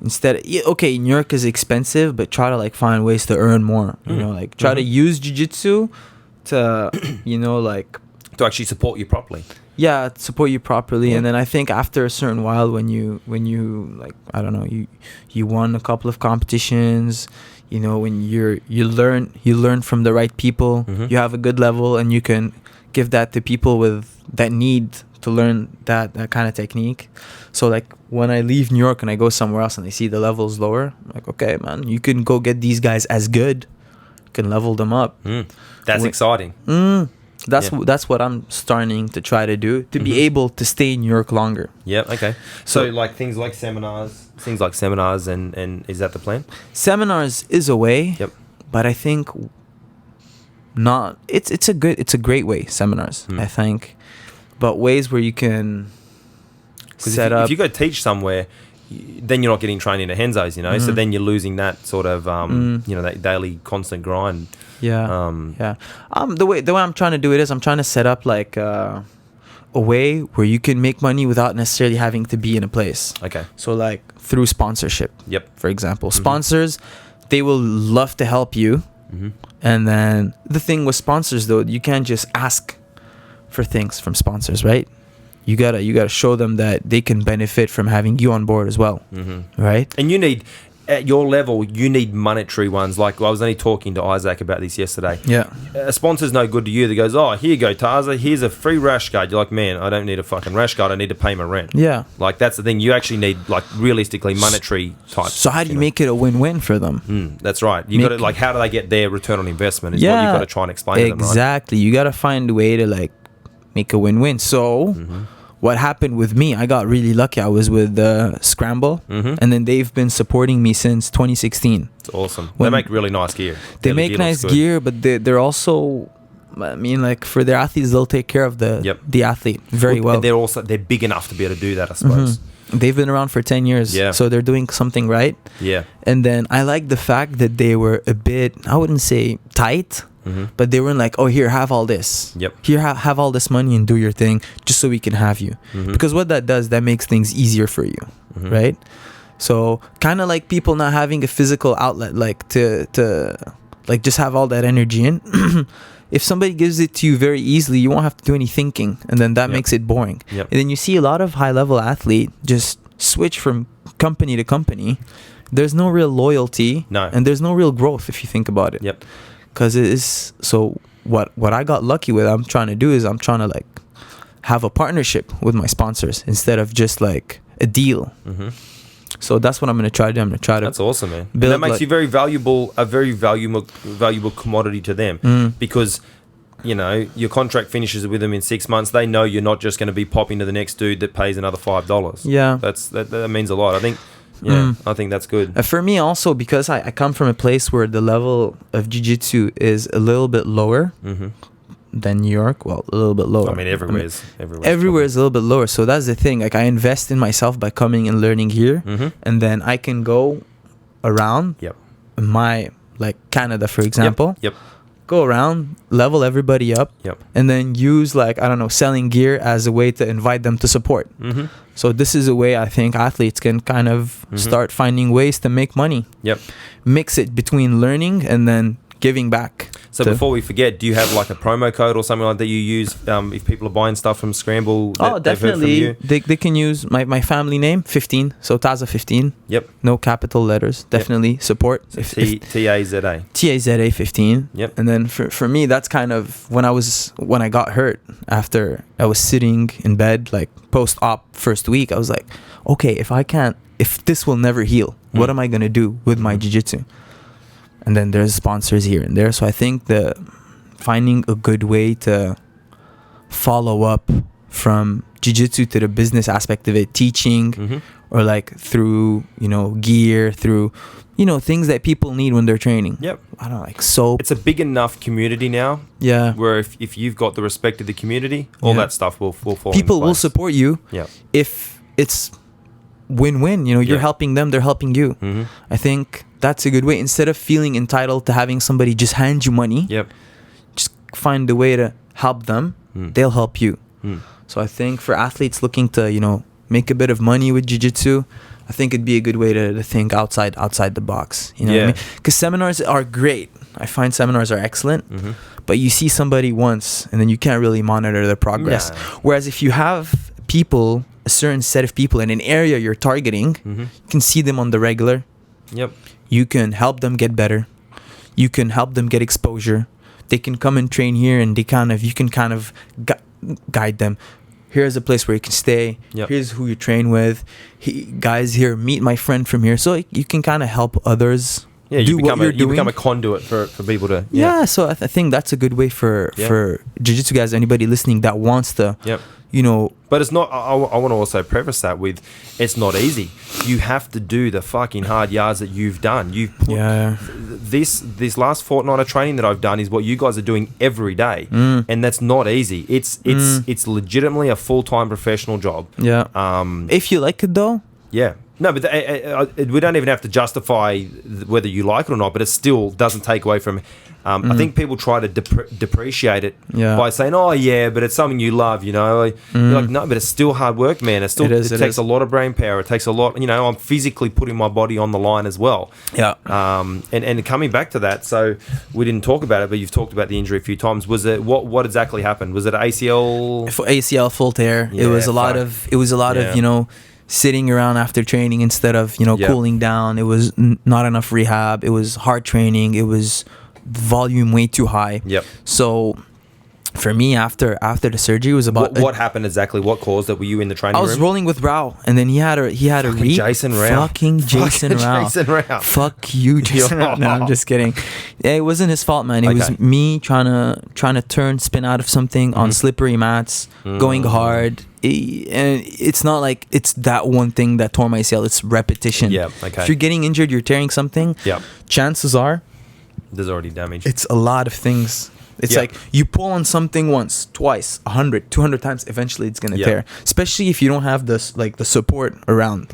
Speaker 1: instead, okay, New York is expensive, but try to like find ways to earn more. Like try to use jiu-jitsu to, like
Speaker 2: to actually support you properly.
Speaker 1: Yeah, support you properly. And then I think after a certain while, when you like, I don't know, you won a couple of competitions, when you learn from the right people, you have a good level, and you can give that to people that need to learn that kind of technique. So like when I leave New York and I go somewhere else and I see the levels lower, I'm like, okay, man, you can go get these guys as good, you can level them up.
Speaker 2: That's exciting.
Speaker 1: That's what I'm starting to try to do, to be able to stay in New York longer.
Speaker 2: Yep. Okay. So like things like seminars, and is that the plan?
Speaker 1: Seminars is a way.
Speaker 2: Yep.
Speaker 1: But I think not. It's a great way, seminars. I think, but ways where you can set up.
Speaker 2: If you go teach somewhere, then you're not getting trained into Henzo's, So then you're losing that sort of that daily constant grind.
Speaker 1: Yeah. The way I'm trying to do it is I'm trying to set up like a way where you can make money without necessarily having to be in a place.
Speaker 2: Okay.
Speaker 1: So like through sponsorship.
Speaker 2: Yep.
Speaker 1: For example, sponsors, they will love to help you. And then the thing with sponsors though, you can't just ask for things from sponsors, right? You gotta show them that they can benefit from having you on board as well, right?
Speaker 2: And you need, at your level, you need monetary ones. Like I was only talking to Isaac about this yesterday.
Speaker 1: Yeah,
Speaker 2: a sponsor's no good to you that goes, oh, here you go, Taza, here's a free rash guard. You're like, man, I don't need a fucking rash guard. I need to pay my rent.
Speaker 1: Yeah,
Speaker 2: like that's the thing. You actually need like realistically monetary type.
Speaker 1: So how do you make it a win-win for them?
Speaker 2: That's right. You got to like, how do they get their return on investment? Is what you've got to try and explain to them.
Speaker 1: Exactly. You got to find a way to like make a win-win. So. What happened with me, I got really lucky. I was with Scramble, and then they've been supporting me since 2016.
Speaker 2: It's awesome. They make really nice gear.
Speaker 1: They make nice gear, but they're also, I mean, like for their athletes, they'll take care of the athlete very well.
Speaker 2: And they're big enough to be able to do that, I suppose.
Speaker 1: They've been around for 10 years, so they're doing something right.
Speaker 2: Yeah.
Speaker 1: And then I like the fact that they were a bit, I wouldn't say tight, but they weren't like, oh, here, have all this.
Speaker 2: Yep.
Speaker 1: Here, have all this money and do your thing just so we can have you. Because what that does, that makes things easier for you, right? So kind of like people not having a physical outlet, like to like just have all that energy in. If somebody gives it to you very easily, you won't have to do any thinking, and then that makes it boring. And then you see a lot of high-level athlete just switch from company to company. There's no real loyalty, and there's no real growth if you think about it.
Speaker 2: Yep.
Speaker 1: Because it is so. What I got lucky with, I'm trying to do is I'm trying to like have a partnership with my sponsors instead of just like a deal. So that's what I'm going to try to do. I'm going to try to.
Speaker 2: That's awesome, man. And that makes you very valuable, a very valuable commodity to them because, your contract finishes with them in 6 months. They know you're not just going to be popping to the next dude that pays another $5.
Speaker 1: Yeah.
Speaker 2: That means a lot. I think, I think that's good.
Speaker 1: For me also, because I come from a place where the level of jiu-jitsu is a little bit lower than New York. Well, a little bit lower.
Speaker 2: I mean, everywhere is
Speaker 1: a little bit lower. So that's the thing. Like I invest in myself by coming and learning here, and then I can go around my, like Canada, for example.
Speaker 2: Yep.
Speaker 1: Go around, level everybody up, and then use like, I don't know, selling gear as a way to invite them to support. So this is a way I think athletes can kind of start finding ways to make money. Mix it between learning and then giving back.
Speaker 2: So before we forget, do you have like a promo code or something like that you use if people are buying stuff from Scramble?
Speaker 1: Definitely. They can use my family name, 15. So Taza 15.
Speaker 2: Yep.
Speaker 1: No capital letters. Definitely support.
Speaker 2: So Taza.
Speaker 1: Taza 15.
Speaker 2: Yep.
Speaker 1: And then for me, that's kind of when I got hurt after I was sitting in bed, like post-op first week, I was like, okay, if this will never heal, what am I going to do with my jiu-jitsu? And then there's sponsors here and there. So I think that finding a good way to follow up from jiu-jitsu to the business aspect of it, teaching, or like through, gear, through, things that people need when they're training.
Speaker 2: Yep.
Speaker 1: I don't know, like soap.
Speaker 2: It's a big enough community now.
Speaker 1: Yeah.
Speaker 2: Where if you've got the respect of the community, all that stuff will fall into
Speaker 1: People will
Speaker 2: place.
Speaker 1: support you.
Speaker 2: Yeah.
Speaker 1: If it's win-win, you're helping them, they're helping you. I think that's a good way. Instead of feeling entitled to having somebody just hand you money, just find a way to help them. They'll help you. So I think for athletes looking to, make a bit of money with jiu-jitsu, I think it'd be a good way to think outside the box. You know what I mean? Because seminars are great. I find seminars are excellent, but you see somebody once and then you can't really monitor their progress. Whereas if you have people, a certain set of people in an area you're targeting, you can see them on the regular. You can help them get better. You can help them get exposure. They can come and train here, and you can kind of guide them. Here's a place where you can stay. Here's who you train with. Guys here, meet my friend from here. So you can kind of help others do what you're doing. You become a conduit for people to... So I think that's a good way for jiu-jitsu guys, anybody listening that wants to...
Speaker 2: But it's not... I want to also preface that with, it's not easy. You have to do the fucking hard yards that you've done. You've put... This last fortnight of training that I've done is what you guys are doing every day. And that's not easy. It's legitimately a full-time professional job.
Speaker 1: If you like it, though...
Speaker 2: No, but we don't even have to justify whether you like it or not, but it still doesn't take away from... I think people try to depreciate it by saying, oh, yeah, but it's something you love, You're like, no, but it's still hard work, man. It takes a lot of brain power. It takes a lot... I'm physically putting my body on the line as well. And coming back to that, so we didn't talk about it, but you've talked about the injury a few times. Was it... What exactly happened? Was it ACL?
Speaker 1: ACL full tear. It was a lot of... sitting around after training instead of cooling down. It was not enough rehab. It was hard training. It was volume way too high. So for me, after the surgery, it was about
Speaker 2: what happened exactly. What caused it? Were you in the training room?
Speaker 1: I was rolling with Rao, and then he had a
Speaker 2: Jason Rao.
Speaker 1: Fucking Jason Rao. Fuck you, Jason Rao. No, I'm just kidding. It wasn't his fault, man. It was me trying to spin out of something on slippery mats, going hard. And it's not like it's that one thing that tore my ACL. It's repetition. If you're getting injured, you're tearing something. Chances are
Speaker 2: there's already damage.
Speaker 1: It's a lot of things. It's like you pull on something once, twice, 100, 200 times. Eventually, it's gonna tear. Especially if you don't have this the support around,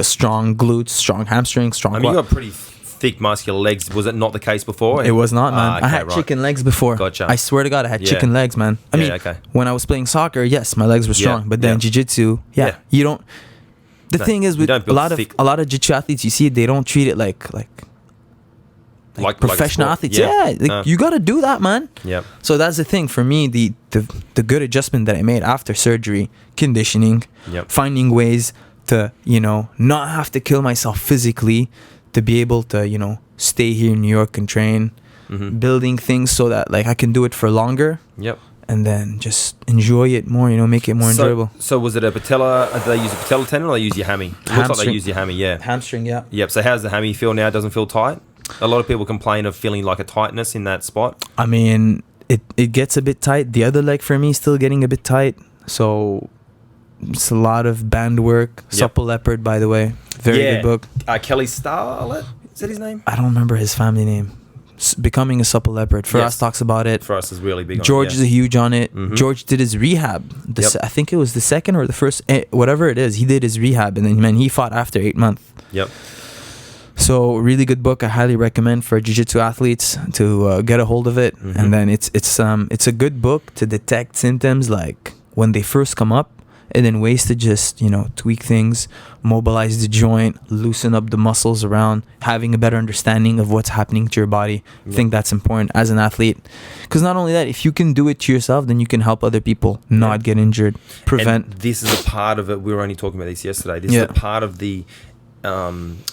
Speaker 1: strong glutes, strong hamstrings, strong.
Speaker 2: I mean, you got pretty thick muscular legs. Was it not the case before?
Speaker 1: It was not, man. I had chicken legs before.
Speaker 2: Gotcha.
Speaker 1: I swear to God, I had chicken legs, man. I mean, when I was playing soccer, yes, my legs were strong, but then jiu-jitsu, you don't. The thing is, with a lot of jiu-jitsu athletes, you see, they don't treat it like professional athletes. You got to do that, man. So that's the thing for me. The good adjustment that I made after surgery, conditioning, finding ways to not have to kill myself physically, to be able to stay here in New York and train, building things so that I can do it for longer. And then just enjoy it more, make it more enjoyable.
Speaker 2: So was it a patella? Did they use a patella tendon or they use your hammy? It looks like they use your hammy,
Speaker 1: Hamstring,
Speaker 2: So how's the hammy feel now? It doesn't feel tight? A lot of people complain of feeling like a tightness in that spot.
Speaker 1: I mean, it gets a bit tight. The other leg for me is still getting a bit tight. So it's a lot of band work. Supple Leopard, by the way. Very good book.
Speaker 2: Kelly Starlet? Is that his name?
Speaker 1: I don't remember his family name. Becoming a Supple Leopard. For us, talks about it.
Speaker 2: For us, is really big on
Speaker 1: George is huge on it. George did his rehab. I think it was the second or the first, whatever it is. He did his rehab, and then, he fought after 8 months. So really good book. I highly recommend for jiu-jitsu athletes to get a hold of it. And then it's a good book to detect symptoms like when they first come up, and then ways to just tweak things, mobilize the joint, loosen up the muscles around, having a better understanding of what's happening to your body. I think that's important as an athlete, because not only that, if you can do it to yourself, then you can help other people not get injured, prevent.
Speaker 2: And this is a part of it. We were only talking about this yesterday. This is a part of the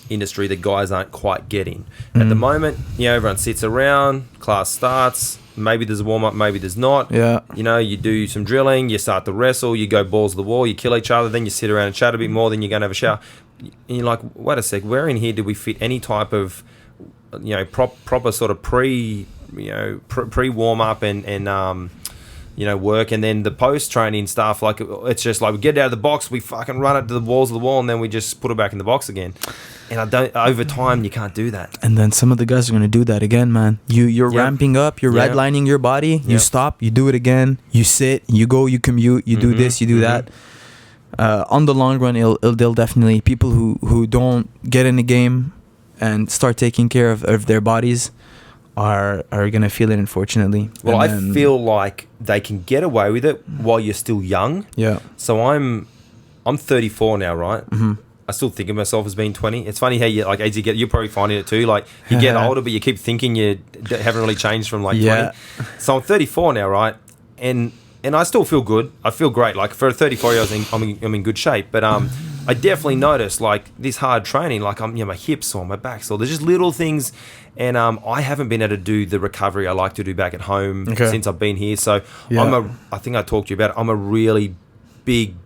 Speaker 2: industry that guys aren't quite getting at the moment. Everyone sits around, class starts, maybe there's a warm-up, maybe there's not.
Speaker 1: Yeah.
Speaker 2: You know, you do some drilling, you start to wrestle, you go balls to the wall, you kill each other, then you sit around and chat a bit more, then you go and have a shower. And you're like, wait a sec, where in here do we fit any type of, you know, proper sort of pre-warm-up and you know, work, and then the post-training stuff, like, it's just like we get it out of the box, we fucking run it to the walls of the wall, and then we just put it back in the box again. And over time, you can't do that.
Speaker 1: And then some of the guys are going to do that again, man. You're ramping up, you're redlining your body, you stop, you do it again, you sit, you go, you commute, you do this, you do that. On the long run, they'll definitely, people who don't get in the game and start taking care of their bodies are gonna feel it, unfortunately.
Speaker 2: Well, I feel like they can get away with it while you're still young.
Speaker 1: Yeah.
Speaker 2: So I'm 34 now, right? Mm-hmm. I still think of myself as being 20. It's funny how you, like, as you get, you're probably finding it too. Like, you get older, but you keep thinking you haven't really changed from like 20. So I'm 34 now, right? And I still feel good. I feel great. Like, for a 34-year-old, I'm in good shape. But I definitely noticed, like, this hard training, like, my hips sore, my back sore. There's just little things. And I haven't been able to do the recovery I like to do back at home since I've been here. So I think I talked to you about it. I'm a really big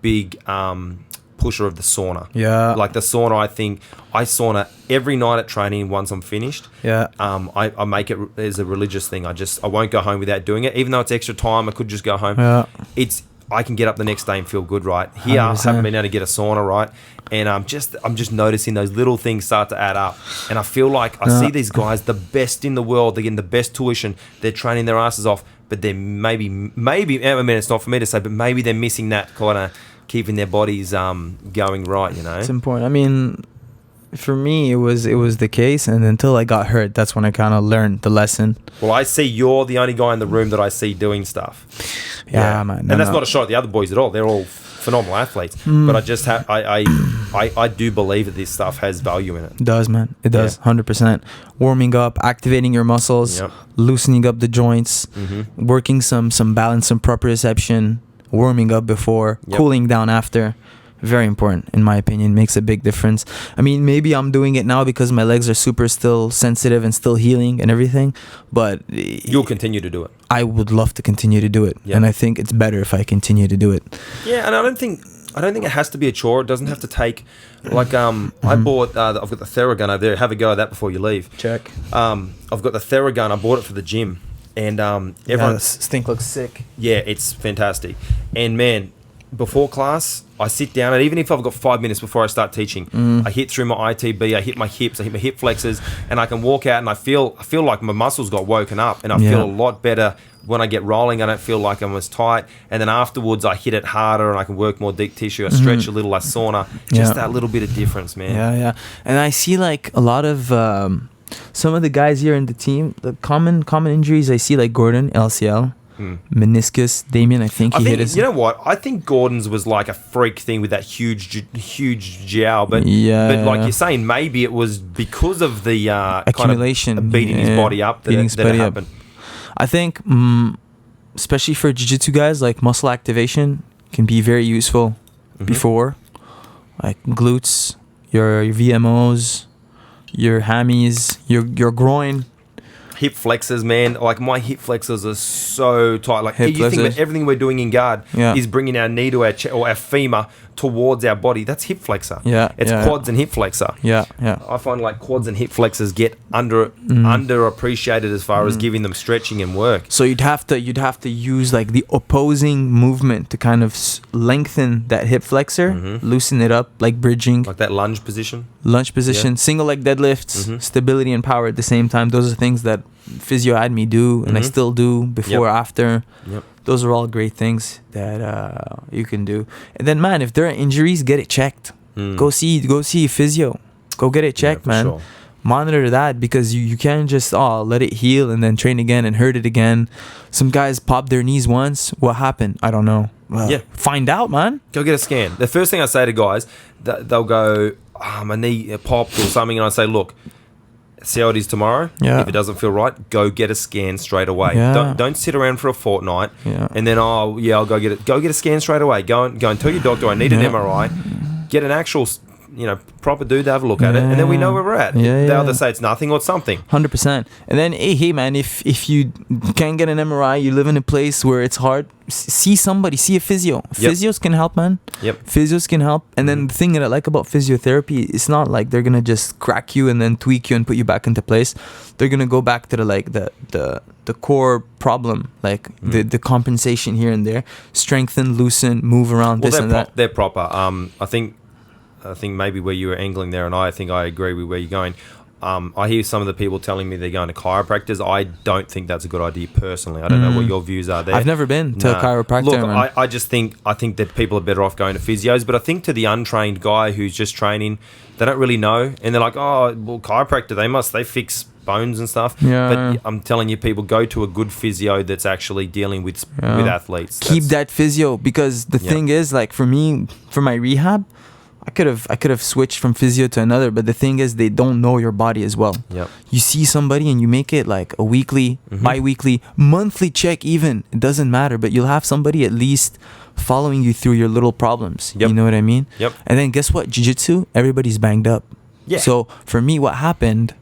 Speaker 2: pusher of the sauna. Yeah. Like, the sauna, I sauna every night at training once I'm finished. Yeah. I make it as a religious thing. I won't go home without doing it. Even though it's extra time, I could just go home. Yeah. I can get up the next day and feel good, right? Here, 100%. I haven't been able to get a sauna, right? And I'm just noticing those little things start to add up. And I feel like I see these guys, the best in the world, they're getting the best tuition, they're training their asses off, but they're maybe, I mean, it's not for me to say, but maybe they're missing that kind of keeping their bodies going right, you know?
Speaker 1: It's important. I mean, for me, it was the case, and until I got hurt, that's when I kind of learned the lesson.
Speaker 2: Well, I see you're the only guy in the room that I see doing stuff.
Speaker 1: Yeah, man.
Speaker 2: And that's not a shot at the other boys at all. They're all phenomenal athletes. But I just I do believe that this stuff has value in it.
Speaker 1: It does, man. It does, 100%. Warming up, activating your muscles, loosening up the joints, working some balance, some proprioception, warming up before, cooling down after. Very important, in my opinion. Makes a big difference. I mean, maybe I'm doing it now because my legs are super still sensitive and still healing and everything, but
Speaker 2: you'll continue to do it.
Speaker 1: I would love to continue to do it, and I think it's better if I continue to do it.
Speaker 2: Yeah, and I don't think it has to be a chore. It doesn't have to take, like, I bought, I've got the Theragun over there. Have a go at that before you leave.
Speaker 1: Check.
Speaker 2: I've got the Theragun. I bought it for the gym, and everyone.
Speaker 1: This thing looks sick.
Speaker 2: Yeah, it's fantastic. And man, before class, I sit down, and even if I've got 5 minutes before I start teaching, I hit through my ITB, I hit my hips, I hit my hip flexors, and I can walk out and I feel like my muscles got woken up, and I feel a lot better when I get rolling. I don't feel like I'm as tight, and then afterwards I hit it harder and I can work more deep tissue. I stretch a little, I sauna. Just that little bit of difference, man.
Speaker 1: Yeah. And I see, like, a lot of some of the guys here in the team, the common injuries I see, like Gordon, LCL. Meniscus, Damien, I think he hit his...
Speaker 2: You know what? I think Gordon's was like a freak thing with that huge jowl, but like you're saying, maybe it was because of the
Speaker 1: accumulation,
Speaker 2: kind of beating his body up that it happened.
Speaker 1: I think, especially for jiu-jitsu guys, like, muscle activation can be very useful before, like glutes, your VMOs, your hammies, your groin.
Speaker 2: Hip flexors, man. Like, my hip flexors are so tight. Like, you think about everything we're doing in guard is bringing our knee to our or our femur towards our body. That's hip flexor. It's quads and hip flexor. I find, like, quads and hip flexors get underappreciated as far as giving them stretching and work.
Speaker 1: So you'd have to use, like, the opposing movement to kind of lengthen that hip flexor, loosen it up, like bridging,
Speaker 2: like that lunge position,
Speaker 1: single leg deadlifts, stability and power at the same time. Those are things that physio had me do, and I still do before, after. Those are all great things that you can do. And then, man, if there are injuries, get it checked. Go see physio. Go get it checked, man. Sure. Monitor that, because you can't just let it heal and then train again and hurt it again. Some guys pop their knees once. What happened? I don't know. Find out, man.
Speaker 2: Go get a scan. The first thing I say to guys, they'll go, my knee popped or something, and I say, look, see how it is tomorrow. If it doesn't feel right, go get a scan straight away. Don't sit around for a fortnight and then I'll go get it. Go get a scan straight away. Go and tell your doctor I need an MRI. Get an actual proper dude to have a look at it, and then we know where we're at. They either say it's nothing or it's something.
Speaker 1: 100%. And then, hey man, if you can't get an MRI, you live in a place where it's hard, see somebody, see a physio. Physios can help, man. Physios can help. And then the thing that I like about physiotherapy, it's not like they're gonna just crack you and then tweak you and put you back into place. They're gonna go back to the core problem, like the compensation here and there, strengthen, loosen, move around, this and that.
Speaker 2: They're proper. I think maybe where you were angling there, and I think I agree with where you're going. I hear some of the people telling me they're going to chiropractors. I don't think that's a good idea personally. I don't know what your views are there.
Speaker 1: I've never been to a chiropractor.
Speaker 2: Look, I just think that people are better off going to physios. But I think to the untrained guy who's just training, they don't really know, and they're like, oh, well, chiropractor, they fix bones and stuff. But I'm telling you, people, go to a good physio that's actually dealing with athletes.
Speaker 1: Keep that physio, because the thing is, like for me, for my rehab, I could have switched from physio to another, but the thing is, they don't know your body as well. You see somebody and you make it like a weekly, bi-weekly, monthly check even. It doesn't matter, but you'll have somebody at least following you through your little problems. You know what I mean? And then guess what? Jiu-jitsu, everybody's banged up. So for me, what happened,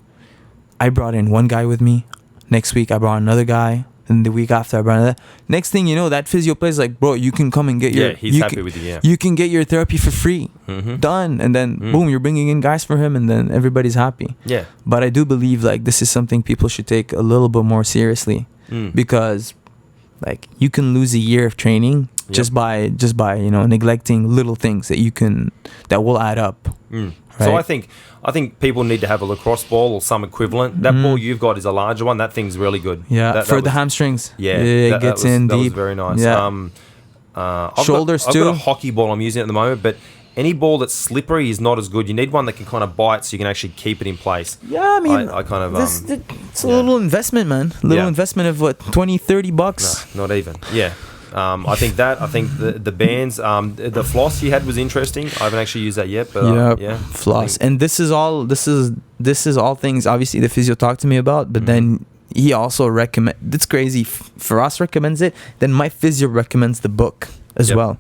Speaker 1: I brought in one guy with me. Next week, I brought another guy. And the week after, I brought another. Next thing you know, that physio place like, bro, you can come and get your...
Speaker 2: he's happy with you,
Speaker 1: You can get your therapy for free. Done. And then, boom, you're bringing in guys for him, and then everybody's happy. But I do believe, like, this is something people should take a little bit more seriously. Because, like, you can lose a year of training just by neglecting little things that will add up. Right?
Speaker 2: So I think people need to have a lacrosse ball or some equivalent. That ball you've got is a larger one. That thing's really good.
Speaker 1: For the hamstrings.
Speaker 2: It
Speaker 1: gets in deep.
Speaker 2: That was very nice.
Speaker 1: Shoulders
Speaker 2: I've
Speaker 1: too.
Speaker 2: got a hockey ball I'm using at the moment, but any ball that's slippery is not as good. You need one that can kind of bite so you can actually keep it in place.
Speaker 1: I mean,
Speaker 2: I kind of...
Speaker 1: it's a little investment, man. Investment of what, $20-$30?
Speaker 2: No, not even. I think the bands, the floss you had was interesting. I haven't actually used that yet, but
Speaker 1: floss. And this is all things obviously the physio talked to me about, but then he also it's crazy, for us recommends it, then my physio recommends the book as well.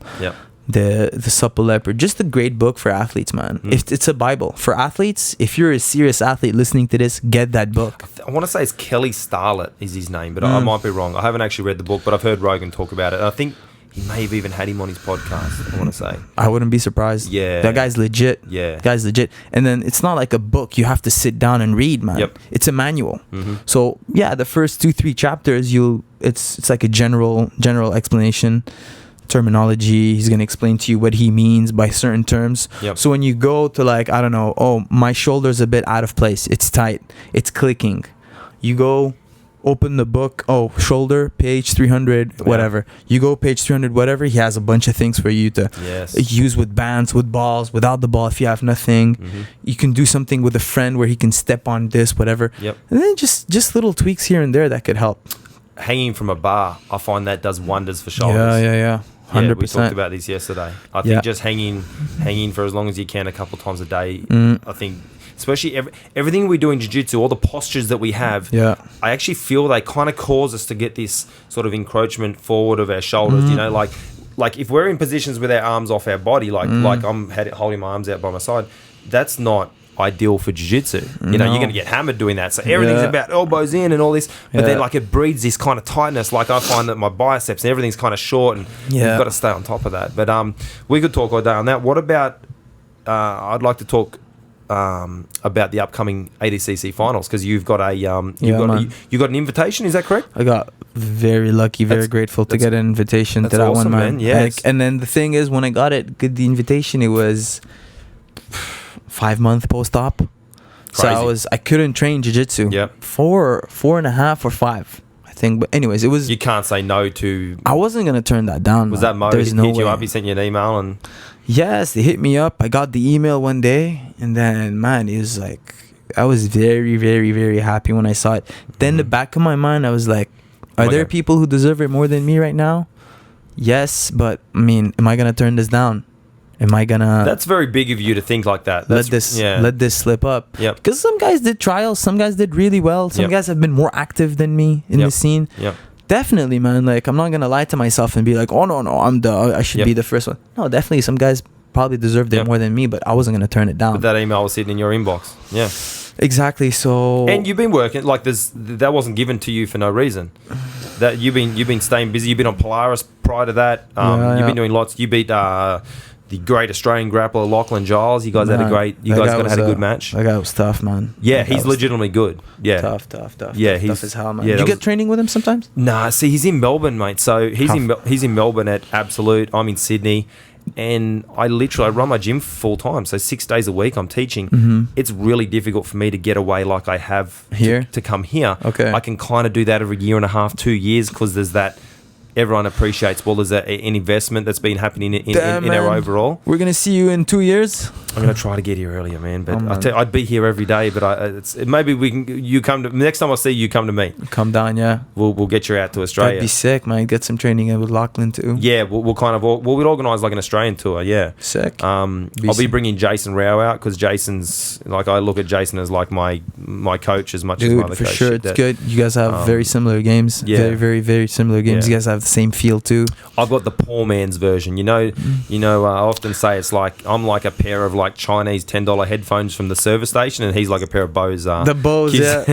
Speaker 1: The Supple Leopard, just a great book for athletes, man. It's a Bible for athletes. If you're a serious athlete listening to this, get that book.
Speaker 2: I want to say it's Kelly Starlett is his name, but I might be wrong. I haven't actually read the book, but I've heard Rogan talk about it. I think he may have even had him on his podcast, I want to say.
Speaker 1: I wouldn't be surprised. That guy's legit. The guy's legit. And then it's not like a book you have to sit down and read, man. It's a manual. So the first 2-3 chapters, it's like a general explanation, terminology. He's going to explain to you what he means by certain terms. So when you go to, like, I don't know, oh, my shoulder's a bit out of place, it's tight, it's clicking, you go open the book, oh, shoulder, page 300, whatever. You go page 300, whatever. He has a bunch of things for you to use with bands, with balls, without the ball if you have nothing. You can do something with a friend where he can step on this, whatever. And then just little tweaks here and there that could help.
Speaker 2: Hanging from a bar, I find that does wonders for shoulders.
Speaker 1: 100%.
Speaker 2: We talked about this yesterday. I think just hanging for as long as you can a couple of times a day. I think, especially everything we do in jiu-jitsu, all the postures that we have, I actually feel they kind of cause us to get this sort of encroachment forward of our shoulders. You know, like if we're in positions with our arms off our body, like I'm holding my arms out by my side, that's not ideal for jiu-jitsu. You know, you're going to get hammered doing that. So everything's about elbows in and all this. But then, like, it breeds this kind of tightness. Like, I find that my biceps and everything's kind of short, and you've got to stay on top of that. But we could talk all day on that. What about... I'd like to talk about the upcoming ADCC finals, because you've got a... you got an invitation, is that correct?
Speaker 1: I got very lucky, very grateful to get an invitation to that
Speaker 2: awesome,
Speaker 1: one, man.
Speaker 2: Yes.
Speaker 1: And then the thing is, when I got the invitation, it was... 5-month post-op. So I couldn't train jiu-jitsu. 4.5 or 5, I think. But anyways, it was...
Speaker 2: You can't say no to...
Speaker 1: I wasn't going to turn that down.
Speaker 2: Was that Mo?
Speaker 1: There's no
Speaker 2: hit you
Speaker 1: way.
Speaker 2: up? He sent you an email and...
Speaker 1: Yes, they hit me up. I got the email one day, and then, man, it was like... I was very, very, very happy when I saw it. Then the back of my mind, I was like, are there people who deserve it more than me right now? Yes, but, I mean, am I going to turn this down? Am I gonna... That's
Speaker 2: very big of you to think like that.
Speaker 1: Let this slip up. Because some guys did trials. Some guys did really well. Some guys have been more active than me in the scene. Definitely, man. Like, I'm not gonna lie to myself and be like, oh, no, I should be the first one. No, definitely some guys probably deserved it more than me, but I wasn't gonna turn it down.
Speaker 2: But that email was sitting in your inbox. Yeah.
Speaker 1: Exactly. So.
Speaker 2: And you've been working like that wasn't given to you for no reason. That you've been staying busy. You've been on Polaris prior to that. You've been doing lots. You beat the great Australian grappler Lachlan Giles. You guys had a great. You guys had a good match.
Speaker 1: That guy was tough, man.
Speaker 2: Yeah, he's legitimately good. Yeah,
Speaker 1: tough.
Speaker 2: Yeah,
Speaker 1: he's
Speaker 2: he's
Speaker 1: tough as hell, man.
Speaker 2: Yeah,
Speaker 1: Did you get training with him sometimes?
Speaker 2: Nah, see, he's in Melbourne, mate. So he's in Melbourne at Absolute. I'm in Sydney. And I run my gym full time, so 6 days a week I'm teaching.
Speaker 1: Mm-hmm.
Speaker 2: It's really difficult for me to get away like I have
Speaker 1: here
Speaker 2: to come here.
Speaker 1: Okay,
Speaker 2: I can kind of do that every year and a half, 2 years, because there's that. Everyone appreciates. Well, there's an investment that's been happening in our overall.
Speaker 1: We're gonna see you in 2 years.
Speaker 2: I'm gonna try to get here earlier, man. But I'd be here every day. But maybe we can. You come to next time I see you. Come to me.
Speaker 1: Come down, yeah.
Speaker 2: We'll get you out to Australia.
Speaker 1: That'd be sick, man. Get some training in with Lachlan too.
Speaker 2: Yeah, we'll organise like an Australian tour. Yeah,
Speaker 1: sick.
Speaker 2: I'll be bringing Jason Rao out because Jason's like I look at Jason as like my coach as much as my other coach.
Speaker 1: For sure, it's good. You guys have very similar games. Yeah. Very, very, very similar games.
Speaker 2: Yeah.
Speaker 1: You guys have the same feel too.
Speaker 2: I've got the poor man's version. I often say it's like I'm like a pair of like Chinese $10 headphones from the service station, and he's like a pair of Bose.
Speaker 1: The Bose,
Speaker 2: yeah.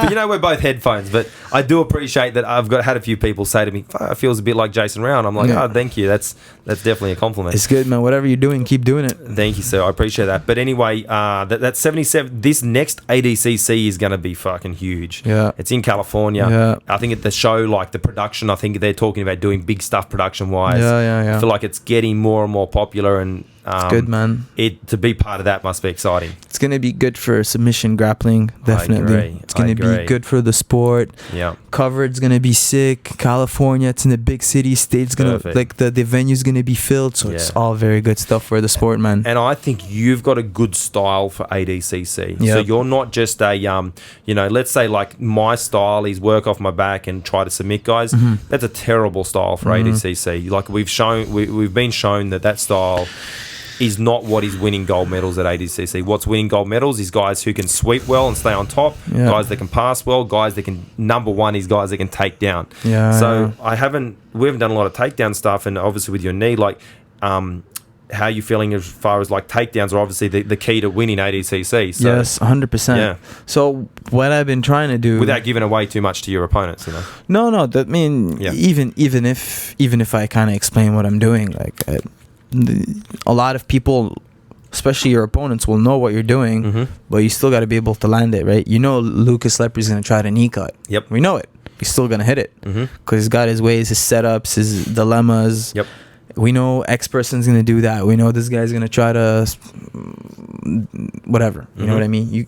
Speaker 2: But we're both headphones. But I do appreciate that. I've had a few people say to me, "It feels a bit like Jason Rao." And I'm like, "Oh, thank you. That's definitely a compliment."
Speaker 1: It's good, man. Whatever you're doing, keep doing it.
Speaker 2: Thank you, sir. I appreciate that. But anyway, that's 77. This next ADCC is going to be fucking huge.
Speaker 1: Yeah,
Speaker 2: it's in California.
Speaker 1: Yeah.
Speaker 2: I think at the show, like the production, I think they're talking about doing big stuff production wise.
Speaker 1: Yeah.
Speaker 2: I feel like it's getting more and more popular, and
Speaker 1: it's good, man.
Speaker 2: To be part of that must be exciting.
Speaker 1: It's gonna be good for submission grappling, definitely.
Speaker 2: I agree.
Speaker 1: It's gonna be good for the sport.
Speaker 2: Yeah,
Speaker 1: coverage gonna be sick. California, it's in a big city. State's gonna like the venue's gonna be filled, so it's all very good stuff for the sport, man.
Speaker 2: And I think you've got a good style for ADCC.
Speaker 1: Yep.
Speaker 2: So you're not just a let's say like my style is work off my back and try to submit guys.
Speaker 1: Mm-hmm.
Speaker 2: That's a terrible style for ADCC. Like we've been shown that style is not what is winning gold medals at ADCC. What's winning gold medals is guys who can sweep well and stay on top, guys that can pass well, guys that can, number one is guys that can take down.
Speaker 1: Yeah.
Speaker 2: So we haven't done a lot of takedown stuff, and obviously with your knee, like how are you feeling as far as like takedowns are obviously the key to winning ADCC. So,
Speaker 1: yes, 100%.
Speaker 2: Yeah.
Speaker 1: So what I've been trying to do,
Speaker 2: without giving away too much to your opponents,
Speaker 1: No, that mean even if I kind of explain what I'm doing, like a lot of people, especially your opponents, will know what you're doing, but you still got to be able to land it, right? Lucas Leprey's going to try to knee cut.
Speaker 2: Yep.
Speaker 1: We know it. He's still going to hit it because he's got his ways, his setups, his dilemmas.
Speaker 2: Yep.
Speaker 1: We know X person's going to do that. We know this guy's going to try to whatever. You know what I mean?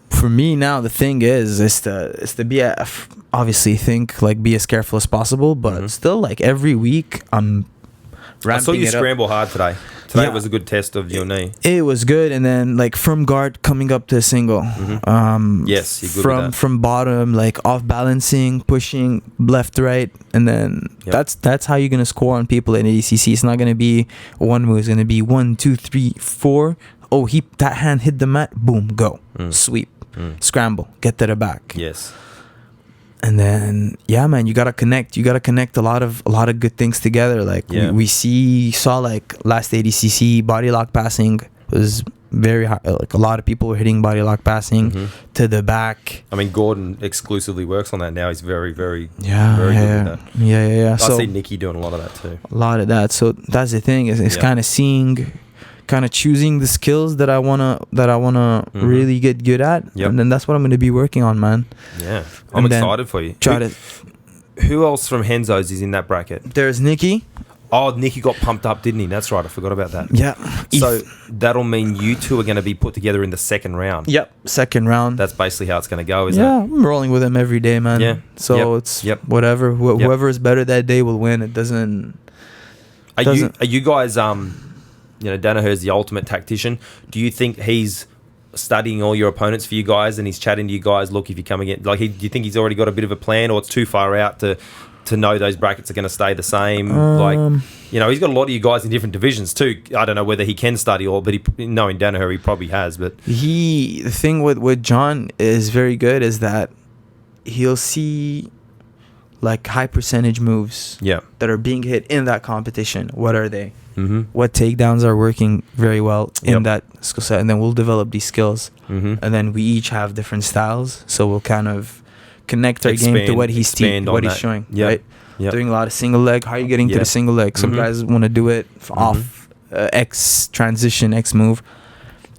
Speaker 1: For me now, the thing is to be obviously be as careful as possible, but still like every week I'm
Speaker 2: I saw you scramble hard today. Today was a good test of your knee.
Speaker 1: It was good, and then like from guard coming up to a single.
Speaker 2: Yes, you're good with that.
Speaker 1: From bottom, like off balancing, pushing left, right, and then that's how you're gonna score on people in ADCC. It's not gonna be one move. It's gonna be 1, 2, 3, 4. Oh, that hand hit the mat. Boom, go, sweep, scramble, get to the back.
Speaker 2: Yes.
Speaker 1: And then, man, you gotta connect. You gotta connect a lot of good things together. Like we saw like last ADCC body lock passing was very high. Like a lot of people were hitting body lock passing to the back.
Speaker 2: I mean, Gordon exclusively works on that now. He's very, very,
Speaker 1: very
Speaker 2: good at that.
Speaker 1: Yeah.
Speaker 2: I see Nikki doing a lot of that too.
Speaker 1: A lot of that. So that's the thing. It's kind of choosing the skills that I wanna really get good at, and then that's what I'm gonna be working on, man.
Speaker 2: Yeah, I'm excited for you. Who else from Henzo's is in that bracket?
Speaker 1: There's Nikki.
Speaker 2: Oh, Nikki got pumped up, didn't he? That's right. I forgot about that.
Speaker 1: Yeah.
Speaker 2: So that'll mean you two are going to be put together in the second round.
Speaker 1: Yep. Second round.
Speaker 2: That's basically how it's going to go, isn't it?
Speaker 1: Yeah, I'm rolling with him every day, man.
Speaker 2: Yeah.
Speaker 1: So it's whatever. Whoever is better that day will win. It doesn't.
Speaker 2: Are you guys? Danaher's the ultimate tactician. Do you think he's studying all your opponents for you guys, and he's chatting to you guys? Look, if you come again, do you think he's already got a bit of a plan, or it's too far out to know those brackets are going to stay the same? He's got a lot of you guys in different divisions too. I don't know whether he can study all, but knowing Danaher, he probably has. But
Speaker 1: the thing with John is very good is that he'll see like high percentage moves that are being hit in that competition. What are they? what takedowns are working very well in
Speaker 2: Yep.
Speaker 1: that skill set, and then we'll develop these skills,
Speaker 2: Mm-hmm.
Speaker 1: and then we each have different styles, so we'll kind of connect our game to
Speaker 2: Expand-
Speaker 1: what he's
Speaker 2: expand on
Speaker 1: what he's
Speaker 2: that.
Speaker 1: showing,
Speaker 2: Yep.
Speaker 1: right?
Speaker 2: Yep.
Speaker 1: Doing a lot of single leg. How are you getting to
Speaker 2: Yeah.
Speaker 1: the single leg? Some
Speaker 2: Mhm.
Speaker 1: guys want to do it off X transition, X move.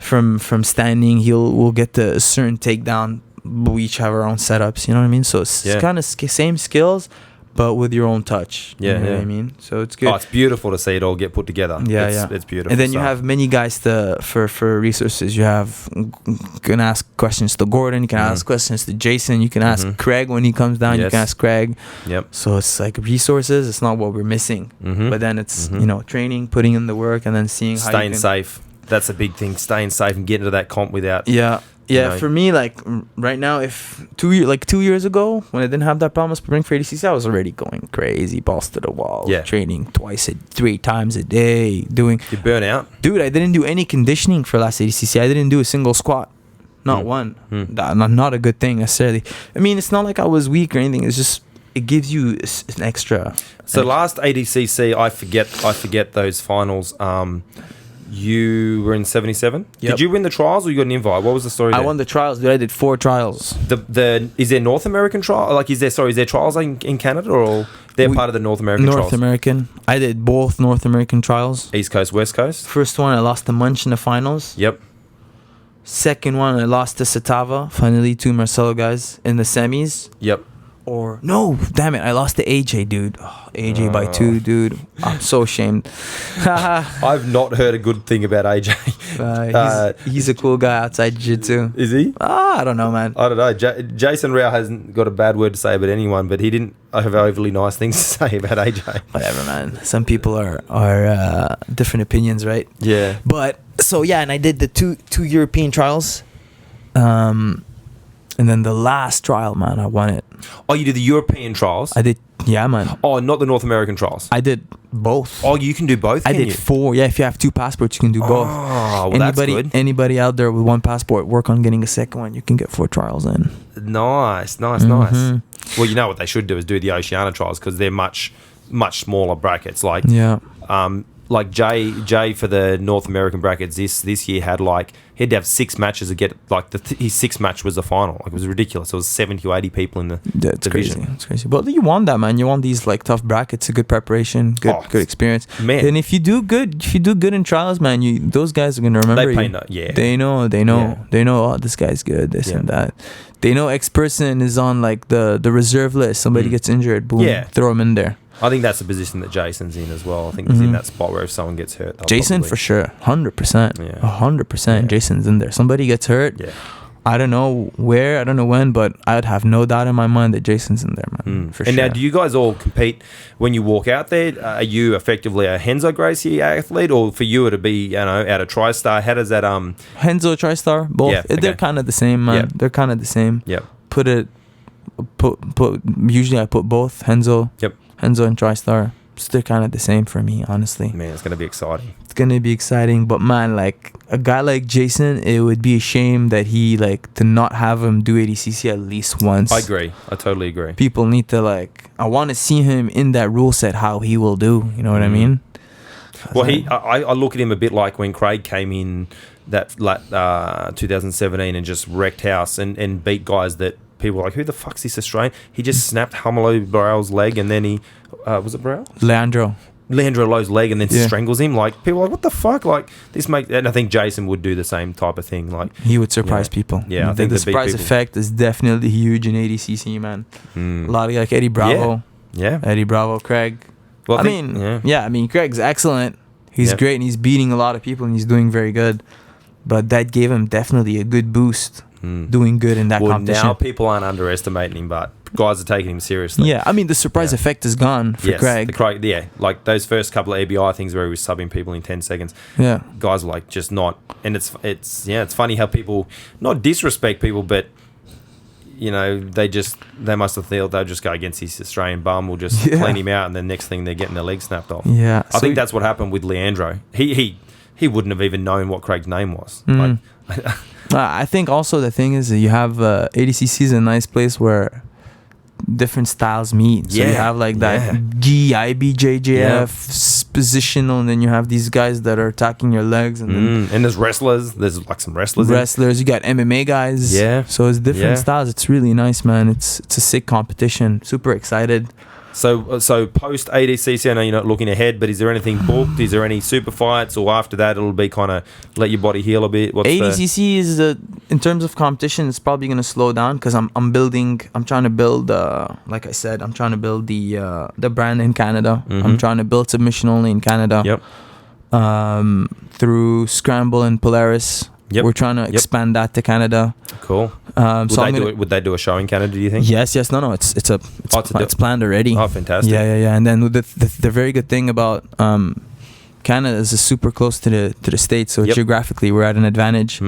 Speaker 1: From standing, we'll get to a certain takedown. But we each have our own setups. You know what I mean? So it's
Speaker 2: Yeah.
Speaker 1: kind of same skills, but with your own touch.
Speaker 2: Yeah,
Speaker 1: you know
Speaker 2: yeah.
Speaker 1: what I mean? So it's good.
Speaker 2: Oh, it's beautiful to see it all get put together.
Speaker 1: Yeah,
Speaker 2: It's beautiful.
Speaker 1: And then you
Speaker 2: stuff.
Speaker 1: have many guys for resources. You can ask questions to Gordon. You can ask questions to Jason. You can ask Craig when he comes down. You can
Speaker 2: Yes.
Speaker 1: ask Craig.
Speaker 2: Yep.
Speaker 1: So it's like resources. It's not what we're missing, but then it's training, putting in the work, and then seeing how
Speaker 2: Staying
Speaker 1: you can,
Speaker 2: safe. That's a big thing. Staying safe and getting to that comp without.
Speaker 1: Yeah.
Speaker 2: You know.
Speaker 1: For me, like right now, if 2 years ago when I didn't have that problem with preparing for ADCC, I was already going crazy, balls to the wall,
Speaker 2: Yeah.
Speaker 1: training 3 times a day, doing.
Speaker 2: You burn out.
Speaker 1: Dude, I didn't do any conditioning for last ADCC. I didn't do a single squat, not one. Not a good thing necessarily. I mean, it's not like I was weak or anything. It's just it gives you an extra.
Speaker 2: So last ADCC, I forget those finals. You were in 77.
Speaker 1: Yep.
Speaker 2: Did you win the trials or you got an invite? What was the story?
Speaker 1: I
Speaker 2: there?
Speaker 1: won the trials, dude. I did 4 trials.
Speaker 2: Is there North American trial? Like, is there trials in Canada or they're part of the North American trials?
Speaker 1: North American. I did both North American trials.
Speaker 2: East Coast, West Coast.
Speaker 1: First one, I lost to Munch in the finals.
Speaker 2: Yep.
Speaker 1: Second one, I lost to Satava. Finally, 2 Marcelo guys in the semis.
Speaker 2: Yep.
Speaker 1: Or no, damn it, I lost to AJ, dude. Oh, AJ by 2, dude. I'm so ashamed.
Speaker 2: I've not heard a good thing about AJ.
Speaker 1: He's a cool guy outside jiu-jitsu.
Speaker 2: Is he?
Speaker 1: I don't know, man.
Speaker 2: I don't know. Jason Rao hasn't got a bad word to say about anyone, but he didn't have overly nice things to say about AJ.
Speaker 1: Whatever, man. Some people are different opinions, right?
Speaker 2: Yeah.
Speaker 1: But so yeah, and I did the two European trials. And then the last trial, man, I won it.
Speaker 2: Oh, you did the European trials?
Speaker 1: I did, yeah, man.
Speaker 2: Oh, not the North American trials?
Speaker 1: I did both.
Speaker 2: Oh, you can do both,
Speaker 1: I did 4. Yeah, if you have 2 passports, you can do both.
Speaker 2: Oh, well, that's good.
Speaker 1: Anybody out there with 1 passport, work on getting a second one. You can get 4 trials in.
Speaker 2: Nice. Well, you know what they should do is do the Oceania trials because they're much, much smaller brackets. Like,
Speaker 1: yeah.
Speaker 2: Like Jay for the North American brackets this year had he had to have 6 matches to get his 6th match was the final. Like, it was ridiculous. It was 70 or 80 people in the division.
Speaker 1: Crazy. It's crazy. But you want that, man. You want these tough brackets, a good preparation, good experience.
Speaker 2: Man.
Speaker 1: And if you do good in trials, man, those guys are gonna remember
Speaker 2: They
Speaker 1: you.
Speaker 2: pay yeah.
Speaker 1: They know.
Speaker 2: Yeah.
Speaker 1: They know. Oh, this guy's good. This and that. They know X person is on the reserve list. Somebody gets injured. Boom. Throw him in there.
Speaker 2: I think that's the position that Jason's in as well. I think he's in that spot where if someone gets hurt,
Speaker 1: Jason for sure, 100%,
Speaker 2: Yeah.
Speaker 1: 100%. Jason's in there. Somebody gets hurt.
Speaker 2: Yeah.
Speaker 1: I don't know where, I don't know when, but I'd have no doubt in my mind that Jason's in there, man. For
Speaker 2: and
Speaker 1: sure.
Speaker 2: now, do you guys all compete when you walk out there? Are you effectively a Henzo Gracie athlete, or for you it'd be out of TriStar? How does that
Speaker 1: Henzo, TriStar, both.
Speaker 2: Yeah, okay.
Speaker 1: They're kind of the same, man.
Speaker 2: Yeah.
Speaker 1: They're kind of the same.
Speaker 2: Yep.
Speaker 1: Usually I put both Henzo.
Speaker 2: Yep.
Speaker 1: Henzo and TriStar. So they're kind of the same for me, honestly.
Speaker 2: Man, it's gonna be exciting.
Speaker 1: It's gonna be exciting, but man, like a guy like Jason, it would be a shame that he to not have him do ADCC at least once.
Speaker 2: I agree. I totally agree.
Speaker 1: People need to I want to see him in that rule set, how he will do. You know what I mean?
Speaker 2: Well, I look at him a bit like when Craig came in that 2017 and just wrecked house and beat guys that people were like, who the fuck's this Australian? He just snapped Hamelo Browe's leg and then he was it Browe?
Speaker 1: Leandro
Speaker 2: Lowe's leg and then strangles him. Like, people are like, what the fuck? Like, and I think Jason would do the same type of thing. Like,
Speaker 1: he would surprise people.
Speaker 2: Yeah, I think
Speaker 1: the surprise effect is definitely huge in ADCC, man. A lot of like Eddie Bravo.
Speaker 2: Yeah.
Speaker 1: Eddie Bravo, Craig.
Speaker 2: Well,
Speaker 1: I mean, Craig's excellent. He's great and he's beating a lot of people and he's doing very good. But that gave him definitely a good boost. Doing good in that competition.
Speaker 2: Now people aren't underestimating him, but guys are taking him seriously.
Speaker 1: Yeah, I mean the surprise effect is gone for Craig.
Speaker 2: Like those first couple of ABI things where he was subbing people in 10 seconds.
Speaker 1: Yeah,
Speaker 2: guys were like just not, and it's funny how people not disrespect people, but you know they must have thought they'll just go against this Australian bum, we'll just clean him out, and then next thing they're getting their legs snapped off.
Speaker 1: Yeah,
Speaker 2: I think that's what happened with Leandro. He wouldn't have even known what Craig's name was.
Speaker 1: I think also the thing is that you have ADCC is a nice place where different styles meet. So you have like that gi, IBJJF positional, and then you have these guys that are attacking your legs, and then
Speaker 2: and there's wrestlers. There's like some wrestlers.
Speaker 1: You got MMA guys.
Speaker 2: Yeah.
Speaker 1: So it's different styles. It's really nice, man. It's a sick competition. Super excited.
Speaker 2: So post ADCC, I know you're not looking ahead, but is there anything booked? Is there any super fights, or after that it'll be kind of let your body heal a bit?
Speaker 1: ADCC is in terms of competition, it's probably gonna slow down because I'm trying to build like I said, I'm trying to build the brand in Canada. I'm trying to build submission only in Canada. Through Scramble and Polaris. We're trying to expand that to Canada.
Speaker 2: Cool. Would they do a show in Canada, do you think?
Speaker 1: Yes. No. It's planned already.
Speaker 2: Oh, fantastic.
Speaker 1: Yeah. And then the very good thing about Canada is it's super close to the States, so geographically we're at an advantage.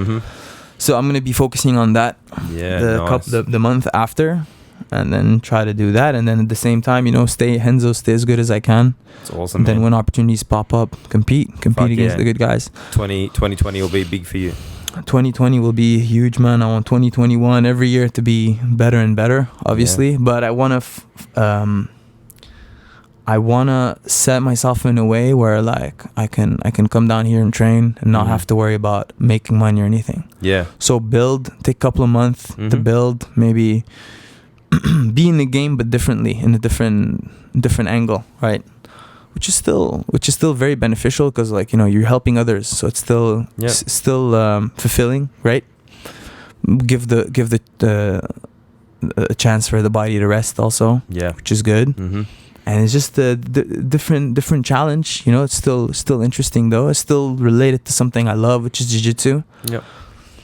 Speaker 1: So I'm gonna be focusing on that. The month after, and then try to do that, and then at the same time, stay as good as I can.
Speaker 2: It's awesome.
Speaker 1: Then when opportunities pop up, compete against the good guys.
Speaker 2: 2020 will be big for you.
Speaker 1: 2020 will be huge, man. I want 2021 every year to be better and better, obviously. But I want to set myself in a way where like I can come down here and train and not have to worry about making money or anything. Yeah. So take a couple of months to build, maybe be in the game but differently, in a different angle, right? Which is still very beneficial because like you're helping others, so it's still fulfilling, right? Give the a chance for the body to rest also, which is good. And it's just a different challenge, it's still interesting though. It's still related to something I love, which is jiu-jitsu.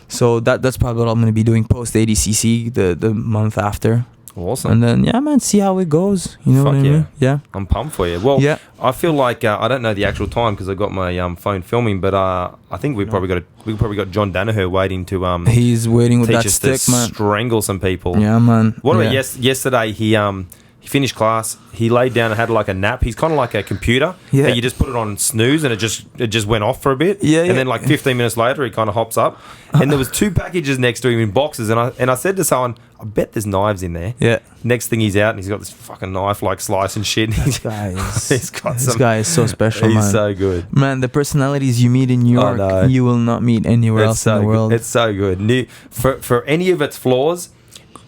Speaker 1: So that's probably what I'm going to be doing post ADCC the month after.
Speaker 2: Awesome.
Speaker 1: And then see how it goes. You know what I mean? Yeah.
Speaker 2: I'm pumped for you. Well, I feel like I don't know the actual time because I got my phone filming, but I think we probably got John Danaher waiting to
Speaker 1: he's waiting with
Speaker 2: teach
Speaker 1: that
Speaker 2: us
Speaker 1: stick,
Speaker 2: to
Speaker 1: man.
Speaker 2: Strangle some people.
Speaker 1: Yeah, man.
Speaker 2: What about yesterday? He finished class. He laid down and had like a nap. He's kind of like a computer. Yeah. You just put it on snooze and it just went off for a bit. Yeah. And then like 15 minutes later, he kind of hops up. And there was 2 packages next to him in boxes. And I said to someone, I bet there's knives in there. Yeah. Next thing he's out and he's got this fucking knife like slicing shit. This guy
Speaker 1: is so special, man.
Speaker 2: He's so good.
Speaker 1: Man, the personalities you meet in New York, you will not meet anywhere else in the world.
Speaker 2: It's so good. For any of its flaws,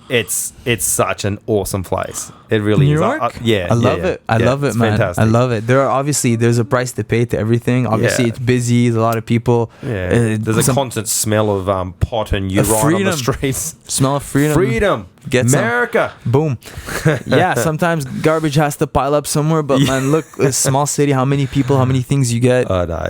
Speaker 2: it's such an awesome place. It really
Speaker 1: New
Speaker 2: is.
Speaker 1: York? I love it. I love it, man. Fantastic. I love it. There's a price to pay to everything. Obviously, it's busy. There's a lot of people.
Speaker 2: Yeah. There's a constant smell of pot and urine on the streets.
Speaker 1: Smell of freedom.
Speaker 2: Freedom.
Speaker 1: Get
Speaker 2: America.
Speaker 1: Boom. Yeah, sometimes garbage has to pile up somewhere, but man, look, a small city, how many people, how many things you get.
Speaker 2: Oh, no.
Speaker 1: I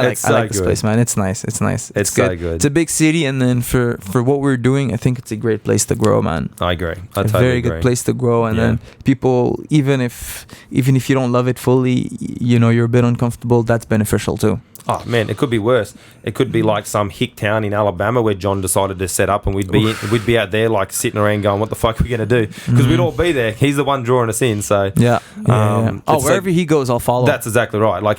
Speaker 1: like this place, man. It's nice. It's
Speaker 2: good. So good.
Speaker 1: It's a big city, and then for what we're doing, I think it's a great place to grow, man.
Speaker 2: I agree. I totally
Speaker 1: very
Speaker 2: agree.
Speaker 1: Good place to grow, and then people, even if you don't love it fully, you're a bit uncomfortable, that's beneficial too.
Speaker 2: Oh man, it could be worse. It could be like some hick town in Alabama where John decided to set up, and we'd be out there like sitting around going, "What the fuck are we gonna do?" Because we'd all be there. He's the one drawing us in, so
Speaker 1: wherever he goes, I'll follow.
Speaker 2: That's exactly right. Like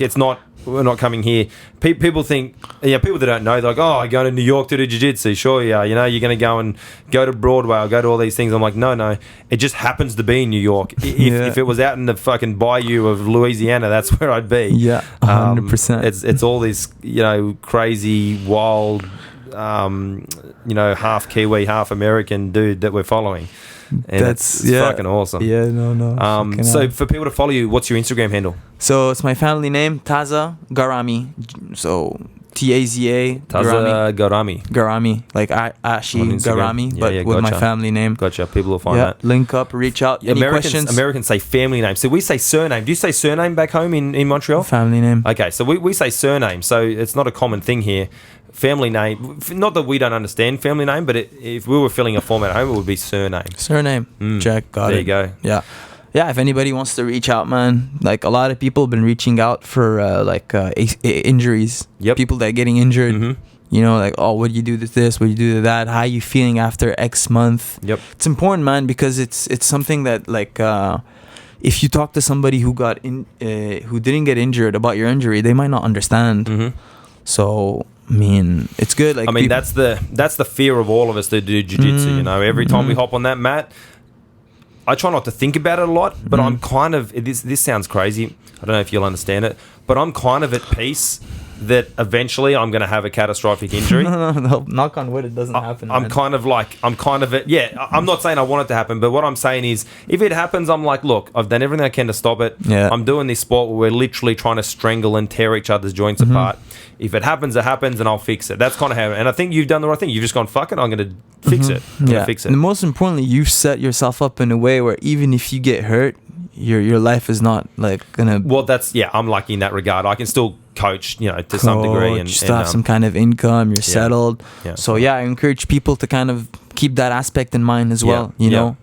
Speaker 2: we're not coming here. People think, people that don't know, they're like, oh, I'm going to New York to do jiu-jitsu. Sure, yeah, you're going to go to Broadway or go to all these things. I'm like, no, it just happens to be in New York. If it was out in the fucking bayou of Louisiana, that's where I'd be.
Speaker 1: Yeah, 100%.
Speaker 2: It's all this, crazy, wild, half Kiwi, half American dude that we're following. And it's fucking awesome.
Speaker 1: Yeah, no.
Speaker 2: So for people to follow you, what's your Instagram handle?
Speaker 1: So it's my family name, Taza Garami. So Taza Garami, like Ashi Garami, but with my family name.
Speaker 2: Gotcha. People will find that.
Speaker 1: Link up, reach out. Any questions?
Speaker 2: Americans say family name. So we say surname. Do you say surname back home in Montreal?
Speaker 1: Family name.
Speaker 2: Okay, so we say surname. So it's not a common thing here. Family name. Not that we don't understand family name, but if we were filling a form at home, it would be surname.
Speaker 1: Surname. Check. Got it.
Speaker 2: There you go.
Speaker 1: Yeah. Yeah, if anybody wants to reach out, man, like a lot of people have been reaching out for injuries. Yep. People that are getting injured. Mm-hmm. Like, oh, what do you do to this? What do you do to that? How are you feeling after X month? Yep. It's important, man, because it's something that like if you talk to somebody who didn't get injured about your injury, they might not understand. Mm-hmm. So it's good. Like,
Speaker 2: that's the fear of all of us that do jiu-jitsu. Every time we hop on that mat, I try not to think about it a lot, but I'm kind of this sounds crazy. I don't know if you'll understand it, but I'm kind of at peace that eventually I'm going to have a catastrophic injury.
Speaker 1: No, knock on wood, it doesn't happen.
Speaker 2: I'm kind of at, I'm not saying I want it to happen, but what I'm saying is if it happens, I'm like, look, I've done everything I can to stop it.
Speaker 1: Yeah.
Speaker 2: I'm doing this sport where we're literally trying to strangle and tear each other's joints apart. If it happens, it happens, and I'll fix it. That's kind of how, and I think you've done the right thing. You've just gone, fuck it, I'm going to fix it. I'm going to fix it.
Speaker 1: And most importantly, you've set yourself up in a way where even if you get hurt, your life is not like gonna.
Speaker 2: Well, I'm lucky in that regard. I can still coach, to some degree, and
Speaker 1: still have some kind of income. You're settled.
Speaker 2: Yeah.
Speaker 1: So I encourage people to kind of keep that aspect in mind as well.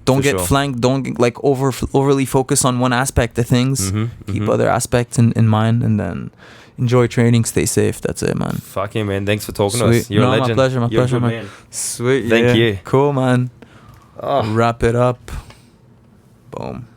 Speaker 1: Don't get flanked. Don't like overly focus on one aspect of things. Keep other aspects in mind, and then enjoy training. Stay safe. That's it, man.
Speaker 2: Fuck yeah, man. Thanks for talking to us. You're a legend.
Speaker 1: My pleasure, man. Sweet.
Speaker 2: Thank you.
Speaker 1: Cool, man. Wrap it up. Boom.